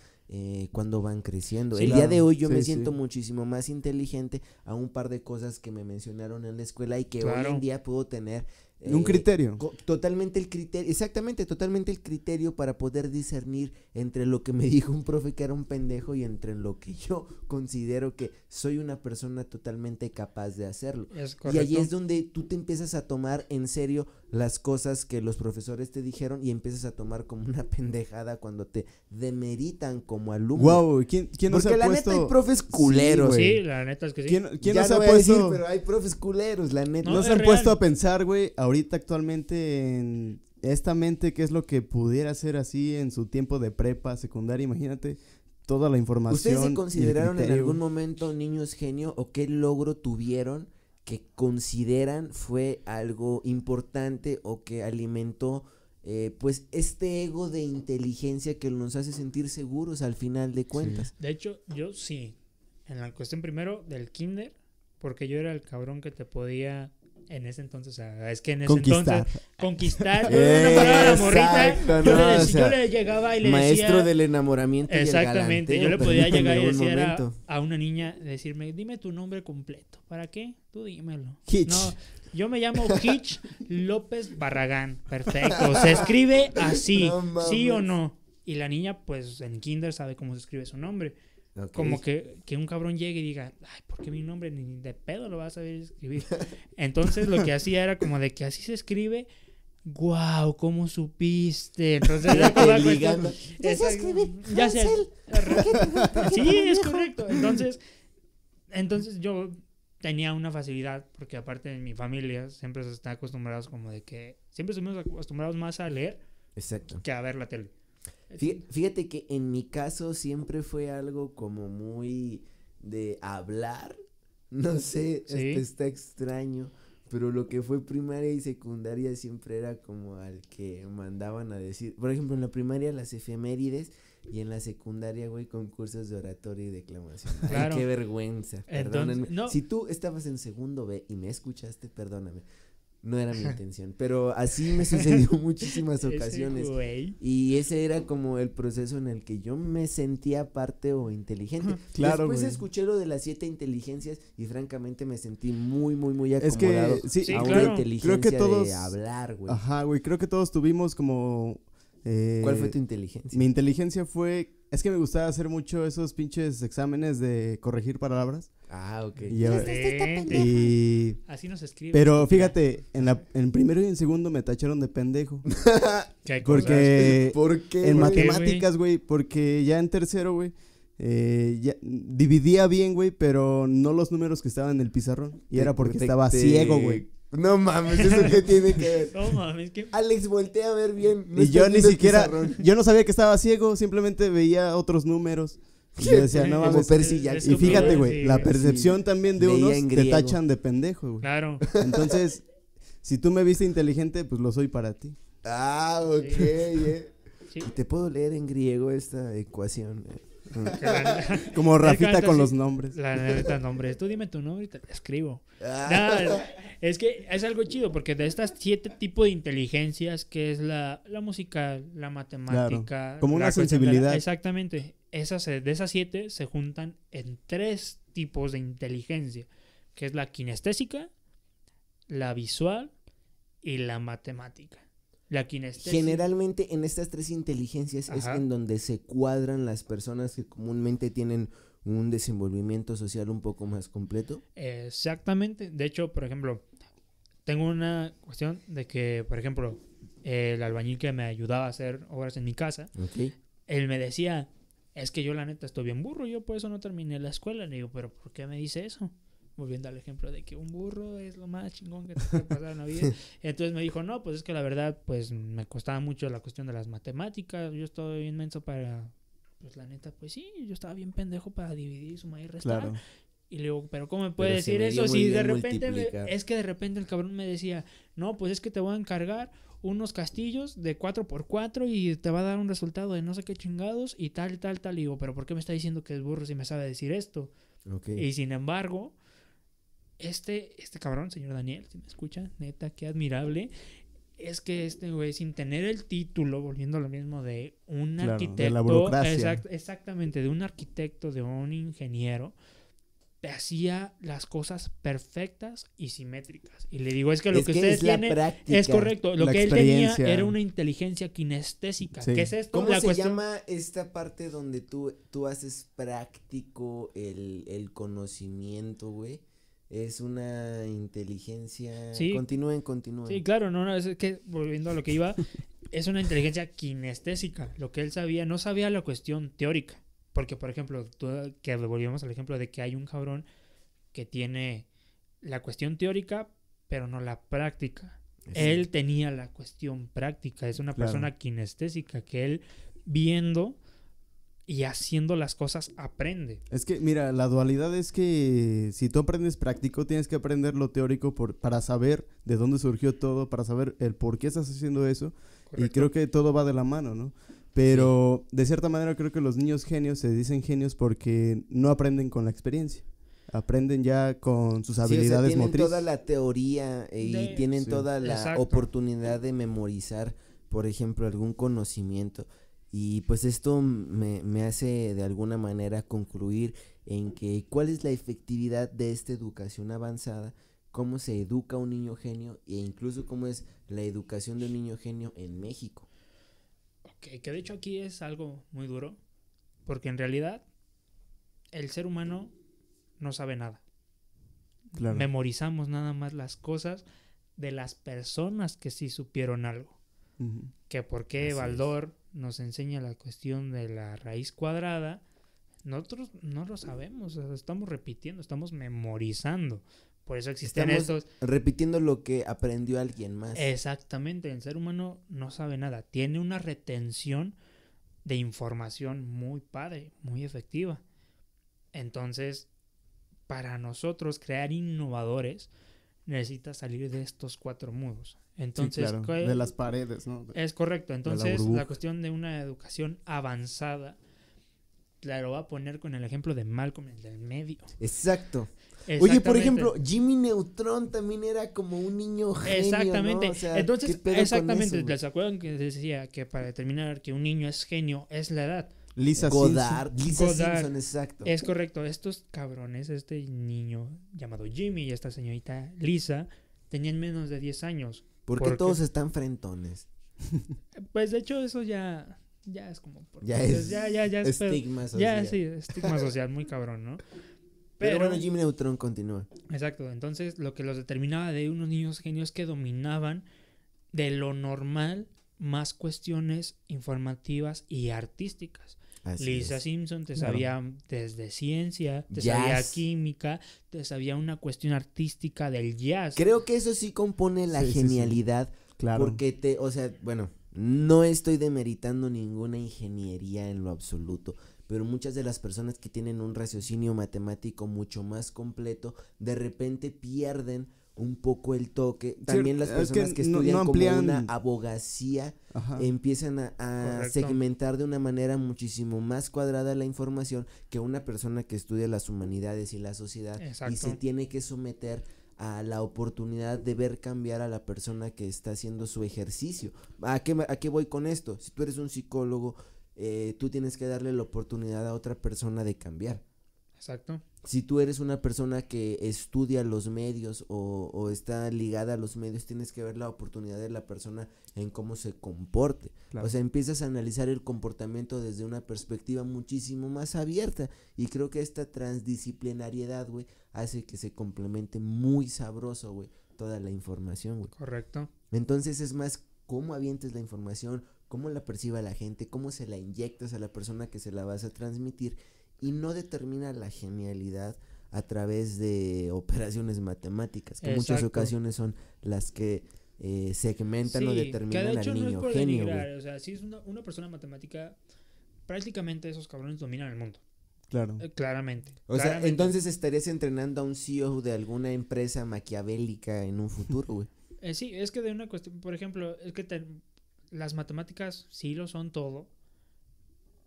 cuando van creciendo. Sí, el día de hoy yo me siento muchísimo más inteligente a un par de cosas que me mencionaron en la escuela y que hoy en día puedo tener un criterio. Totalmente el criterio, exactamente, totalmente el criterio para poder discernir entre lo que me dijo un profe que era un pendejo y entre lo que yo considero que soy una persona totalmente capaz de hacerlo. Y ahí es donde tú te empiezas a tomar en serio las cosas que los profesores te dijeron y empiezas a tomar como una pendejada cuando te demeritan como alumno. Wow, ¿quién nos ha puesto? Porque la neta hay profes culeros. Sí, la neta es que sí. ¿Quién ya nos no ha voy puesto? A decir, pero hay profes culeros, la neta. Nos han puesto a pensar, güey, ahorita actualmente en esta mente, ¿qué es lo que pudiera ser así en su tiempo de prepa, secundaria? Imagínate toda la información. ¿Ustedes se consideraron en algún momento niños genio o qué logro tuvieron que consideran fue algo importante o que alimentó pues este ego de inteligencia que nos hace sentir seguros al final de cuentas? Sí. De hecho, yo sí, en la cuestión primero del kinder, porque yo era el cabrón que te podía en ese entonces, o sea, es que en ese entonces conquistar una morrita, yo le llegaba y le maestro decía, del enamoramiento. Exactamente, yo le podía llegar y decir a una niña, decirme, dime tu nombre completo. ¿Para qué? Tú dímelo. Hitch. No, yo me llamo Hitch López Barragán. Perfecto, se escribe así, no, ¿sí o no? Y la niña, pues en kinder sabe cómo se escribe su nombre. Okay. Como que un cabrón llegue y diga, ay, ¿por qué mi nombre ni de pedo lo vas a saber escribir? Entonces lo que hacía era como de que así se escribe. ¡Guau! ¿Cómo supiste? Entonces ya sé escribir. Ya sé. Sí, es correcto. Entonces yo tenía una facilidad, porque aparte de mi familia siempre se está acostumbrados como de que siempre estuvimos acostumbrados más a leer. Exacto. Que a ver la tele. Fíjate que en mi caso siempre fue algo como muy de hablar, no sé, ¿sí? Está extraño, pero lo que fue primaria y secundaria siempre era como al que mandaban a decir, por ejemplo en la primaria las efemérides y en la secundaria, güey, concursos de oratoria y declamación. Claro. Ay, qué vergüenza, perdónenme. No. Si tú estabas en segundo B y me escuchaste, perdóname. No era mi intención, pero así me sucedió muchísimas ocasiones. Y ese era como el proceso en el que yo me sentía parte o inteligente. Claro, después escuché lo de las 7 inteligencias y francamente me sentí muy acomodado a una inteligencia creo que todos, de hablar, güey. Ajá, güey, creo que todos tuvimos como ¿Cuál fue tu inteligencia? Mi inteligencia fue... Es que me gustaba hacer mucho esos pinches exámenes de corregir palabras. Ah, ok. Y así nos escribe. Pero fíjate, en primero y en segundo me tacharon de pendejo. Porque ¿Por qué? En matemáticas, güey, porque ya en tercero, güey, ya dividía bien, güey, pero no los números que estaban en el pizarrón. Y era porque estaba ciego, güey. No mames, ¿eso qué tiene que ver? No mames, ¿qué? Alex, voltea a ver bien. Y yo ni siquiera, yo no sabía que estaba ciego, simplemente veía otros números. Y yo decía, no mames. Y fíjate, güey, la percepción también de unos te tachan de pendejo, güey. Claro. Entonces, si tú me viste inteligente, pues lo soy para ti. Ah, ok, sí. Y te puedo leer en griego esta ecuación. Como Rafita con los nombres. La neta, nombres. Tú dime tu nombre y te lo escribo. Nah, es que es algo chido porque de estas 7 tipos de inteligencias que es la musical, la matemática, claro, como una sensibilidad. Exactamente. De esas 7 se juntan en 3 tipos de inteligencia, que es la kinestésica, la visual y la matemática. La kinestésica. Generalmente en estas 3 inteligencias es en donde se cuadran las personas que comúnmente tienen un desenvolvimiento social un poco más completo. Exactamente. De hecho, por ejemplo, tengo una cuestión de que, por ejemplo, el albañil que me ayudaba a hacer obras en mi casa, él me decía, es que yo la neta estoy bien burro, yo por eso no terminé la escuela. Le digo, pero ¿por qué me dice eso? Volviendo al ejemplo de que un burro es lo más chingón que te puede pasar en la vida. Entonces me dijo, no, pues es que la verdad, pues me costaba mucho la cuestión de las matemáticas. Yo estaba bien menso para, pues la neta, pues sí, yo estaba bien pendejo para dividir, sumar y restar. Claro. Y le digo, pero ¿cómo me puede decir eso? Si de repente, es que de repente el cabrón me decía, no, pues es que te voy a encargar unos castillos de 4x4 y te va a dar un resultado de no sé qué chingados y tal. Y digo, pero ¿por qué me está diciendo que es burro si me sabe decir esto? Y sin embargo, este cabrón, señor Daniel, si me escucha, neta, qué admirable. Es que este güey, sin tener el título, volviendo a lo mismo de un arquitecto, de la burocracia. Exactamente, de un arquitecto, de un ingeniero, hacía las cosas perfectas y simétricas. Y le digo, es que lo que ustedes tienen es correcto. Lo que él tenía era una inteligencia kinestésica. ¿Qué es esto? ¿Cómo se llama esta parte donde tú haces práctico el conocimiento, güey? Es una inteligencia... Sí. Continúen. Sí, claro, no, es que volviendo a lo que iba, es una inteligencia kinestésica. Lo que él sabía, no sabía la cuestión teórica. Porque, por ejemplo, que volvemos al ejemplo de que hay un cabrón que tiene la cuestión teórica, pero no la práctica. Sí. Él tenía la cuestión práctica. Es una persona kinestésica que él viendo y haciendo las cosas aprende. Es que, mira, la dualidad es que si tú aprendes práctico, tienes que aprender lo teórico para saber de dónde surgió todo, para saber el por qué estás haciendo eso. Correcto. Y creo que todo va de la mano, ¿no? Pero de cierta manera creo que los niños genios se dicen genios porque no aprenden con la experiencia. Aprenden ya con sus habilidades motrices. Tienen toda la teoría y tienen toda la oportunidad de memorizar, por ejemplo, algún conocimiento. Y pues esto me hace de alguna manera concluir en que cuál es la efectividad de esta educación avanzada, cómo se educa un niño genio e incluso cómo es la educación de un niño genio en México. Que de hecho aquí es algo muy duro, porque en realidad el ser humano no sabe nada. Claro. Memorizamos nada más las cosas de las personas que sí supieron algo. Uh-huh. Que por qué Baldor nos enseña la cuestión de la raíz cuadrada, nosotros no lo sabemos, o sea, estamos repitiendo, estamos memorizando. Por eso existen estos... repitiendo lo que aprendió alguien más. Exactamente, el ser humano no sabe nada. Tiene una retención de información muy padre, muy efectiva. Entonces, para nosotros crear innovadores, necesita salir de estos 4 muros. Entonces, sí, claro, de las paredes, ¿no? Es correcto. Entonces, la cuestión de una educación avanzada, claro, va a poner con el ejemplo de Malcolm, el del medio. Exacto. Oye, por ejemplo, Jimmy Neutron también era como un niño genio, exactamente, ¿no? O sea, entonces, exactamente, ¿les acuerdan que decía que para determinar que un niño es genio es la edad? Lisa Simpson, exacto. Es correcto, estos cabrones, este niño llamado Jimmy y esta señorita Lisa, tenían menos de 10 años. ¿Por qué todos están frentones? Pues de hecho eso ya es como... Ya es estigma social. Ya sí, estigma social, muy cabrón, ¿no? Pero bueno, Jimmy Neutron continúa. Exacto, entonces lo que los determinaba de unos niños genios que dominaban de lo normal más cuestiones informativas y artísticas. Lisa Simpson te sabía desde ciencia, te sabía química, te sabía una cuestión artística del jazz. Creo que eso sí compone la genialidad. Sí. Claro. Porque no estoy demeritando ninguna ingeniería en lo absoluto, pero muchas de las personas que tienen un raciocinio matemático mucho más completo, de repente pierden un poco el toque. También las personas que estudian como una abogacía empiezan a segmentar de una manera muchísimo más cuadrada la información que una persona que estudia las humanidades y la sociedad. Exacto. Y se tiene que someter a la oportunidad de ver cambiar a la persona que está haciendo su ejercicio. ¿A qué voy con esto? Si tú eres un psicólogo, tú tienes que darle la oportunidad a otra persona de cambiar. Exacto. Si tú eres una persona que estudia los medios o está ligada a los medios, tienes que ver la oportunidad de la persona en cómo se comporte. Claro. O sea, empiezas a analizar el comportamiento desde una perspectiva muchísimo más abierta. Y creo que esta transdisciplinariedad, güey, hace que se complemente muy sabroso, güey, toda la información, güey. Correcto. Entonces es más cómo avientes la información, cómo la perciba la gente, cómo se la inyectas a la persona que se la vas a transmitir. Y no determina la genialidad a través de operaciones matemáticas, que en muchas ocasiones son las que segmentan o determinan al niño genio. Que de hecho no es por denigrar, o sea, si es una persona matemática, prácticamente esos cabrones dominan el mundo. Claro. Claramente. O sea, entonces estarías entrenando a un CEO de alguna empresa maquiavélica en un futuro, güey. Sí, es que de una cuestión, por ejemplo, es que las matemáticas sí lo son todo,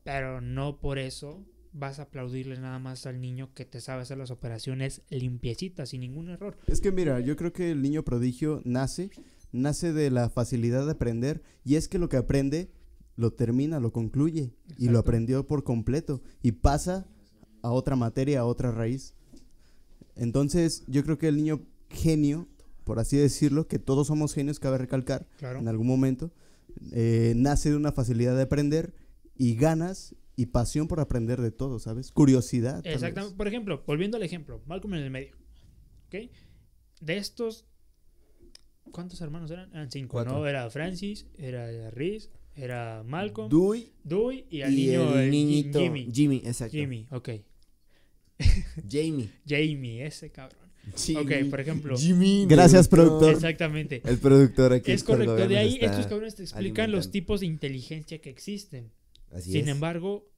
pero no por eso vas a aplaudirle nada más al niño que te sabe hacer las operaciones limpiecitas, sin ningún error. Es que mira, yo creo que el niño prodigio nace de la facilidad de aprender, y es que lo que aprende lo termina, lo concluye. Exacto. Y lo aprendió por completo y pasa a otra materia, a otra raíz. Entonces yo creo que el niño genio, por así decirlo, que todos somos genios, cabe recalcar, claro, en algún momento, nace de una facilidad de aprender y ganas y pasión por aprender de todo, ¿sabes? Curiosidad. Exactamente. Por ejemplo, volviendo al ejemplo, Malcolm en el medio, ¿ok? De estos, ¿cuántos hermanos eran? Eran 5, 4. ¿No? Era Francis, era Rhys, era Malcolm, Dewey y el niñito Jimmy, exacto. Jimmy, ok. Jamie, ese cabrón. Ok, por ejemplo. Jimmy, gracias, productor. Exactamente. El productor aquí. Es correcto. De ahí estos cabrones te explican los tipos de inteligencia que existen. Sin embargo,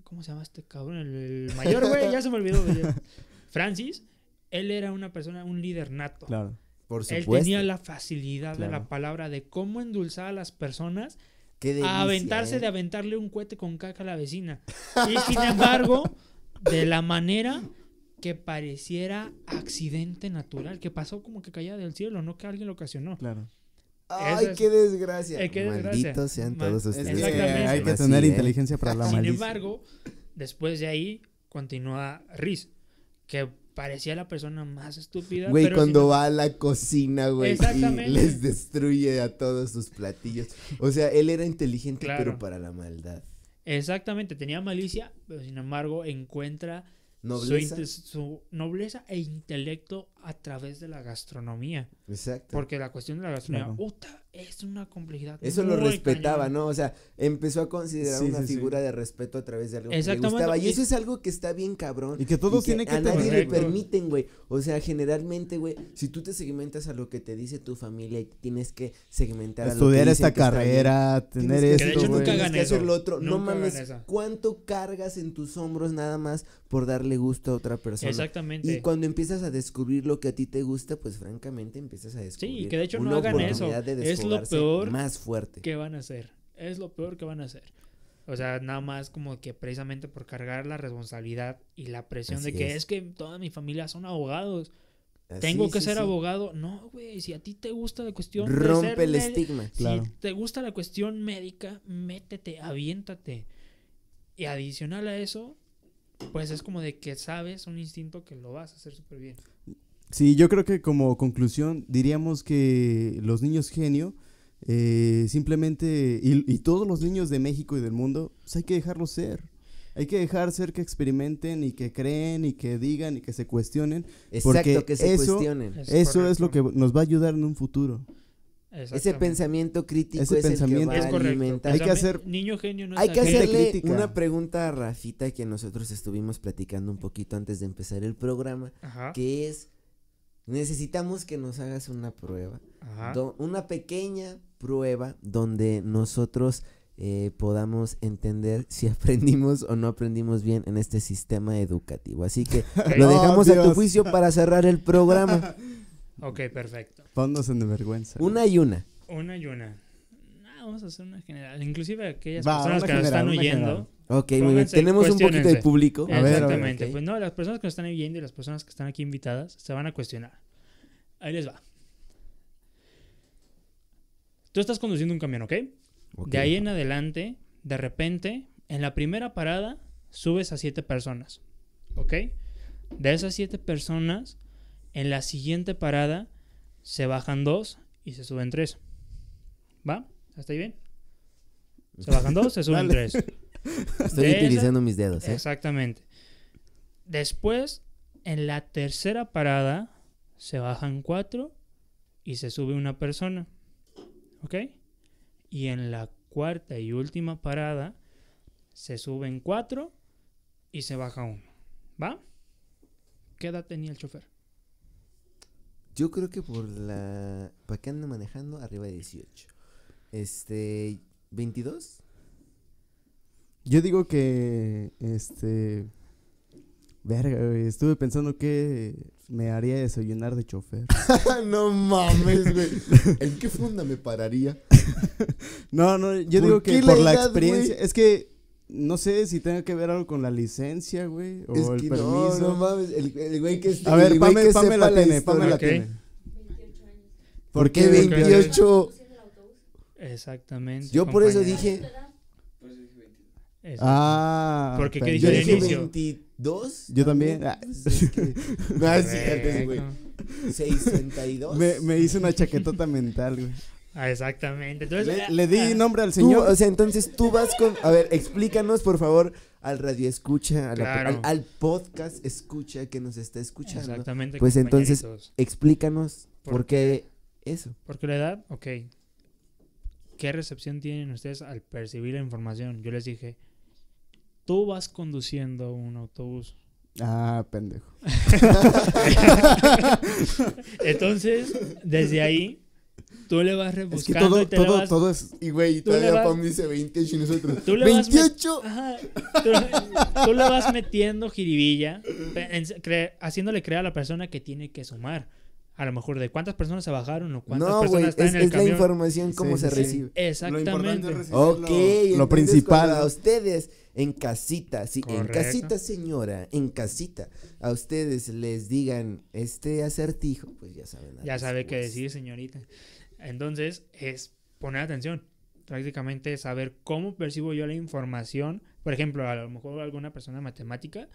¿cómo se llama este cabrón? El mayor, güey, ya se me olvidó. Francis, él era una persona, un líder nato. Claro. Por supuesto. Él tenía la facilidad de la palabra de cómo endulzar a las personas a aventarse de aventarle un cohete con caca a la vecina. Y sin embargo, de la manera que pareciera accidente natural, que pasó como que caía del cielo, no que alguien lo ocasionó. Claro. ¡Ay, qué desgracia! Malditos sean todos ustedes. Exactamente. Hay que tener inteligencia para la malicia. Sin embargo, después de ahí continúa Rhys, que parecía la persona más estúpida. Güey, cuando va a la cocina, güey, y les destruye a todos sus platillos. O sea, él era inteligente, claro, pero para la maldad. Exactamente, tenía malicia, pero sin embargo encuentra su nobleza e intelecto a través de la gastronomía. Exacto. Porque la cuestión de la gastronomía, es una complejidad. Eso lo respetaba, cañón, ¿no? O sea, empezó a considerar una figura de respeto a través de algo que le gustaba. Y eso es algo que está bien cabrón. Y que todos tienen que a nadie le permiten, güey. O sea, generalmente, güey, si tú te segmentas a lo que te dice tu familia y tienes que segmentar estudiar a lo que esta carrera, tener esto, que de hecho nunca tienes que hacer eso. Lo otro. No mames, ¿cuánto cargas en tus hombros nada más por darle gusto a otra persona? Exactamente. Y cuando empiezas a descubrir lo que a ti te gusta, pues francamente empiezas a descubrir. Sí, que de hecho no hagan eso. Es lo peor más fuerte que van a hacer. Es lo peor que van a hacer. O sea, nada más como que precisamente por cargar la responsabilidad y la presión de que es que toda mi familia son abogados. Tengo que ser abogado. No, güey, si a ti te gusta la cuestión rompe el estigma. Si te gusta la cuestión médica, métete, aviéntate. Y adicional a eso, pues es como de que sabes un instinto que lo vas a hacer súper bien. Sí, yo creo que como conclusión diríamos que los niños genio simplemente, y todos los niños de México y del mundo, pues hay que dejarlos ser. Hay que dejar ser que experimenten y que creen y que digan y que se cuestionen. Exacto, que se cuestionen. Eso es lo que nos va a ayudar en un futuro. Ese pensamiento crítico es el que va a alimentar. Hay que hacer, niño genio no hay que hacerle crítica. una pregunta a Rafita que nosotros estuvimos platicando un poquito antes de empezar el programa, que es, necesitamos que nos hagas una prueba, una pequeña prueba donde nosotros podamos entender si aprendimos o no aprendimos bien en este sistema educativo. Así que lo dejamos a tu juicio para cerrar el programa. Ok, perfecto. Ponnos en vergüenza. Una y una. Vamos a hacer una general. Inclusive aquellas personas que nos están oyendo. Ok, muy bien. Tenemos un poquito de público. Exactamente. Okay. Pues no, las personas que nos están oyendo y las personas que están aquí invitadas se van a cuestionar. Ahí les va. Tú estás conduciendo un camión, ¿ok? De ahí en adelante, de repente, en la primera parada, subes a 7 personas, ¿ok? De esas 7 personas, en la siguiente parada, se bajan 2 y se suben 3. ¿Va? ¿Está ahí bien? Se bajan 2, se suben 3. Estoy utilizando mis dedos, ¿eh? Exactamente. Después, en la tercera parada, se bajan 4 y se sube una persona, ¿ok? Y en la cuarta y última parada se suben 4 y se baja 1. ¿Va? ¿Qué edad tenía el chofer? Yo creo que ¿para qué anda manejando? Arriba de 18. 22. Yo digo que verga, güey, estuve pensando que me haría desayunar de chofer. No mames, güey. ¿En qué funda me pararía? No, yo digo que por la experiencia, güey? Es que no sé si tenga que ver algo con la licencia, güey, o es el permiso. No mames, el güey que A ver, Pame la tiene. 28 años. ¿Por qué 28? Exactamente. Yo por eso dije. Porque ¿qué dije al inicio? 22. Yo también. No, es cierto, güey. 62. Me hice una chaquetota mental, güey. Exactamente. Entonces, le di nombre al señor. O sea, entonces tú vas con... A ver, explícanos, por favor, al radio escucha, al podcast escucha que nos está escuchando. Exactamente. Pues entonces, explícanos por qué eso. Porque la edad, ok. ¿Qué recepción tienen ustedes al percibir la información? Yo les dije, tú vas conduciendo un autobús. Pendejo. Entonces, desde ahí, tú le vas rebuscando. Es que todo es... Y güey, todavía Pam dice 28 y nosotros... Tú le 28. Tú le vas metiendo jiribilla, haciéndole creer a la persona que tiene que sumar. A lo mejor de cuántas personas se bajaron o cuántas personas están en el camión. Es la información cómo se recibe. Exactamente. Lo principal. A ustedes en casita, sí, correcto. En casita, señora, en casita, a ustedes les digan este acertijo, pues ya saben. Ya sabe qué decir, señorita. Entonces, es poner atención. Prácticamente saber cómo percibo yo la información. Por ejemplo, a lo mejor alguna persona matemática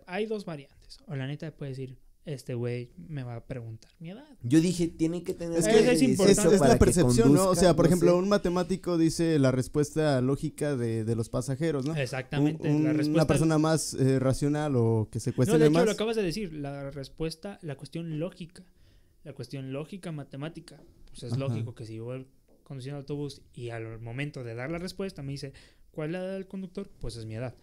hay 2 variantes. O la neta puede decir, este güey me va a preguntar mi edad. Yo dije, tiene que tener... Es la percepción, ¿no? O sea, por ejemplo, un matemático dice la respuesta lógica de los pasajeros, ¿no? Exactamente. Una persona más racional o que se cuestione más. No, de hecho, lo acabas de decir. La respuesta, la cuestión lógica. La cuestión lógica matemática. Pues es lógico que si yo voy conduciendo autobús y al momento de dar la respuesta me dice, ¿cuál es la edad del conductor? Pues es mi edad.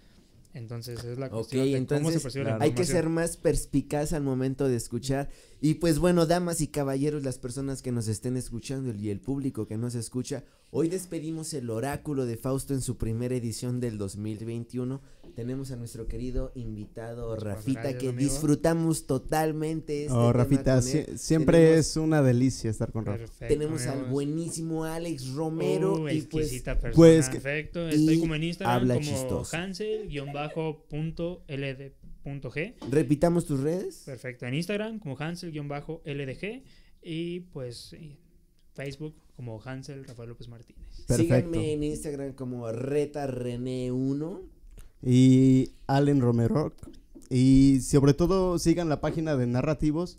Entonces es la cuestión de cómo se percibe la información. Hay que ser más perspicaz al momento de escuchar. Y pues bueno, damas y caballeros, las personas que nos estén escuchando y el público que nos escucha, hoy despedimos el Oráculo de Fausto en su primera edición del 2021. Tenemos a nuestro querido invitado Rafita, gracias, que amigo. Disfrutamos totalmente. Rafita, siempre es una delicia estar con Rafa. Tenemos al buenísimo Alex Romero. Y exquisita persona. Perfecto. Estoy como en Instagram habla como chistoso. Hansel_LD.g. Repitamos tus redes. Perfecto. En Instagram como Hansel_LDG y pues Facebook como Hansel Rafael López Martínez. Perfecto. Síganme en Instagram como RetaRené1 y Allen Romero. Y sobre todo sigan la página de Narrativos.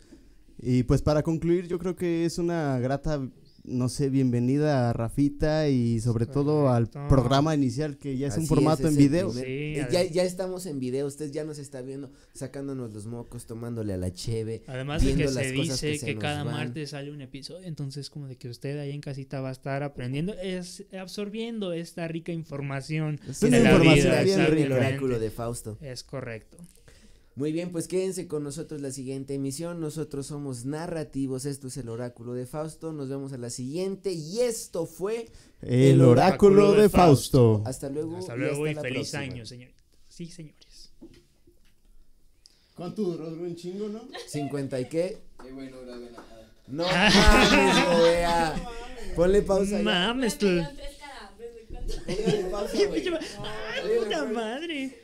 Y pues para concluir, yo creo que es una grata no sé, bienvenida a Rafita y sobre todo al programa inicial, que ya es un formato en video. Ya estamos en video, usted ya nos está viendo, sacándonos los mocos, tomándole a la cheve. Además de que se dice que cada martes sale un episodio, entonces como de que usted ahí en casita va a estar aprendiendo, absorbiendo esta rica información. Es una información bien rica. El oráculo de Fausto. Es correcto. Muy bien, pues quédense con nosotros la siguiente emisión. Nosotros somos Narrativos, esto es el oráculo de Fausto. Nos vemos a la siguiente y esto fue el oráculo de Fausto. Hasta luego. Hasta luego y feliz año, señoritas. Sí, señores. ¿Cuánto duró? ¿Un chingo, no? 50 y qué. Qué bueno, no grabé nada. No mames, wea. Ponle pausa. Mames tú. Ponle pausa, güey. ¡Ay, puta madre!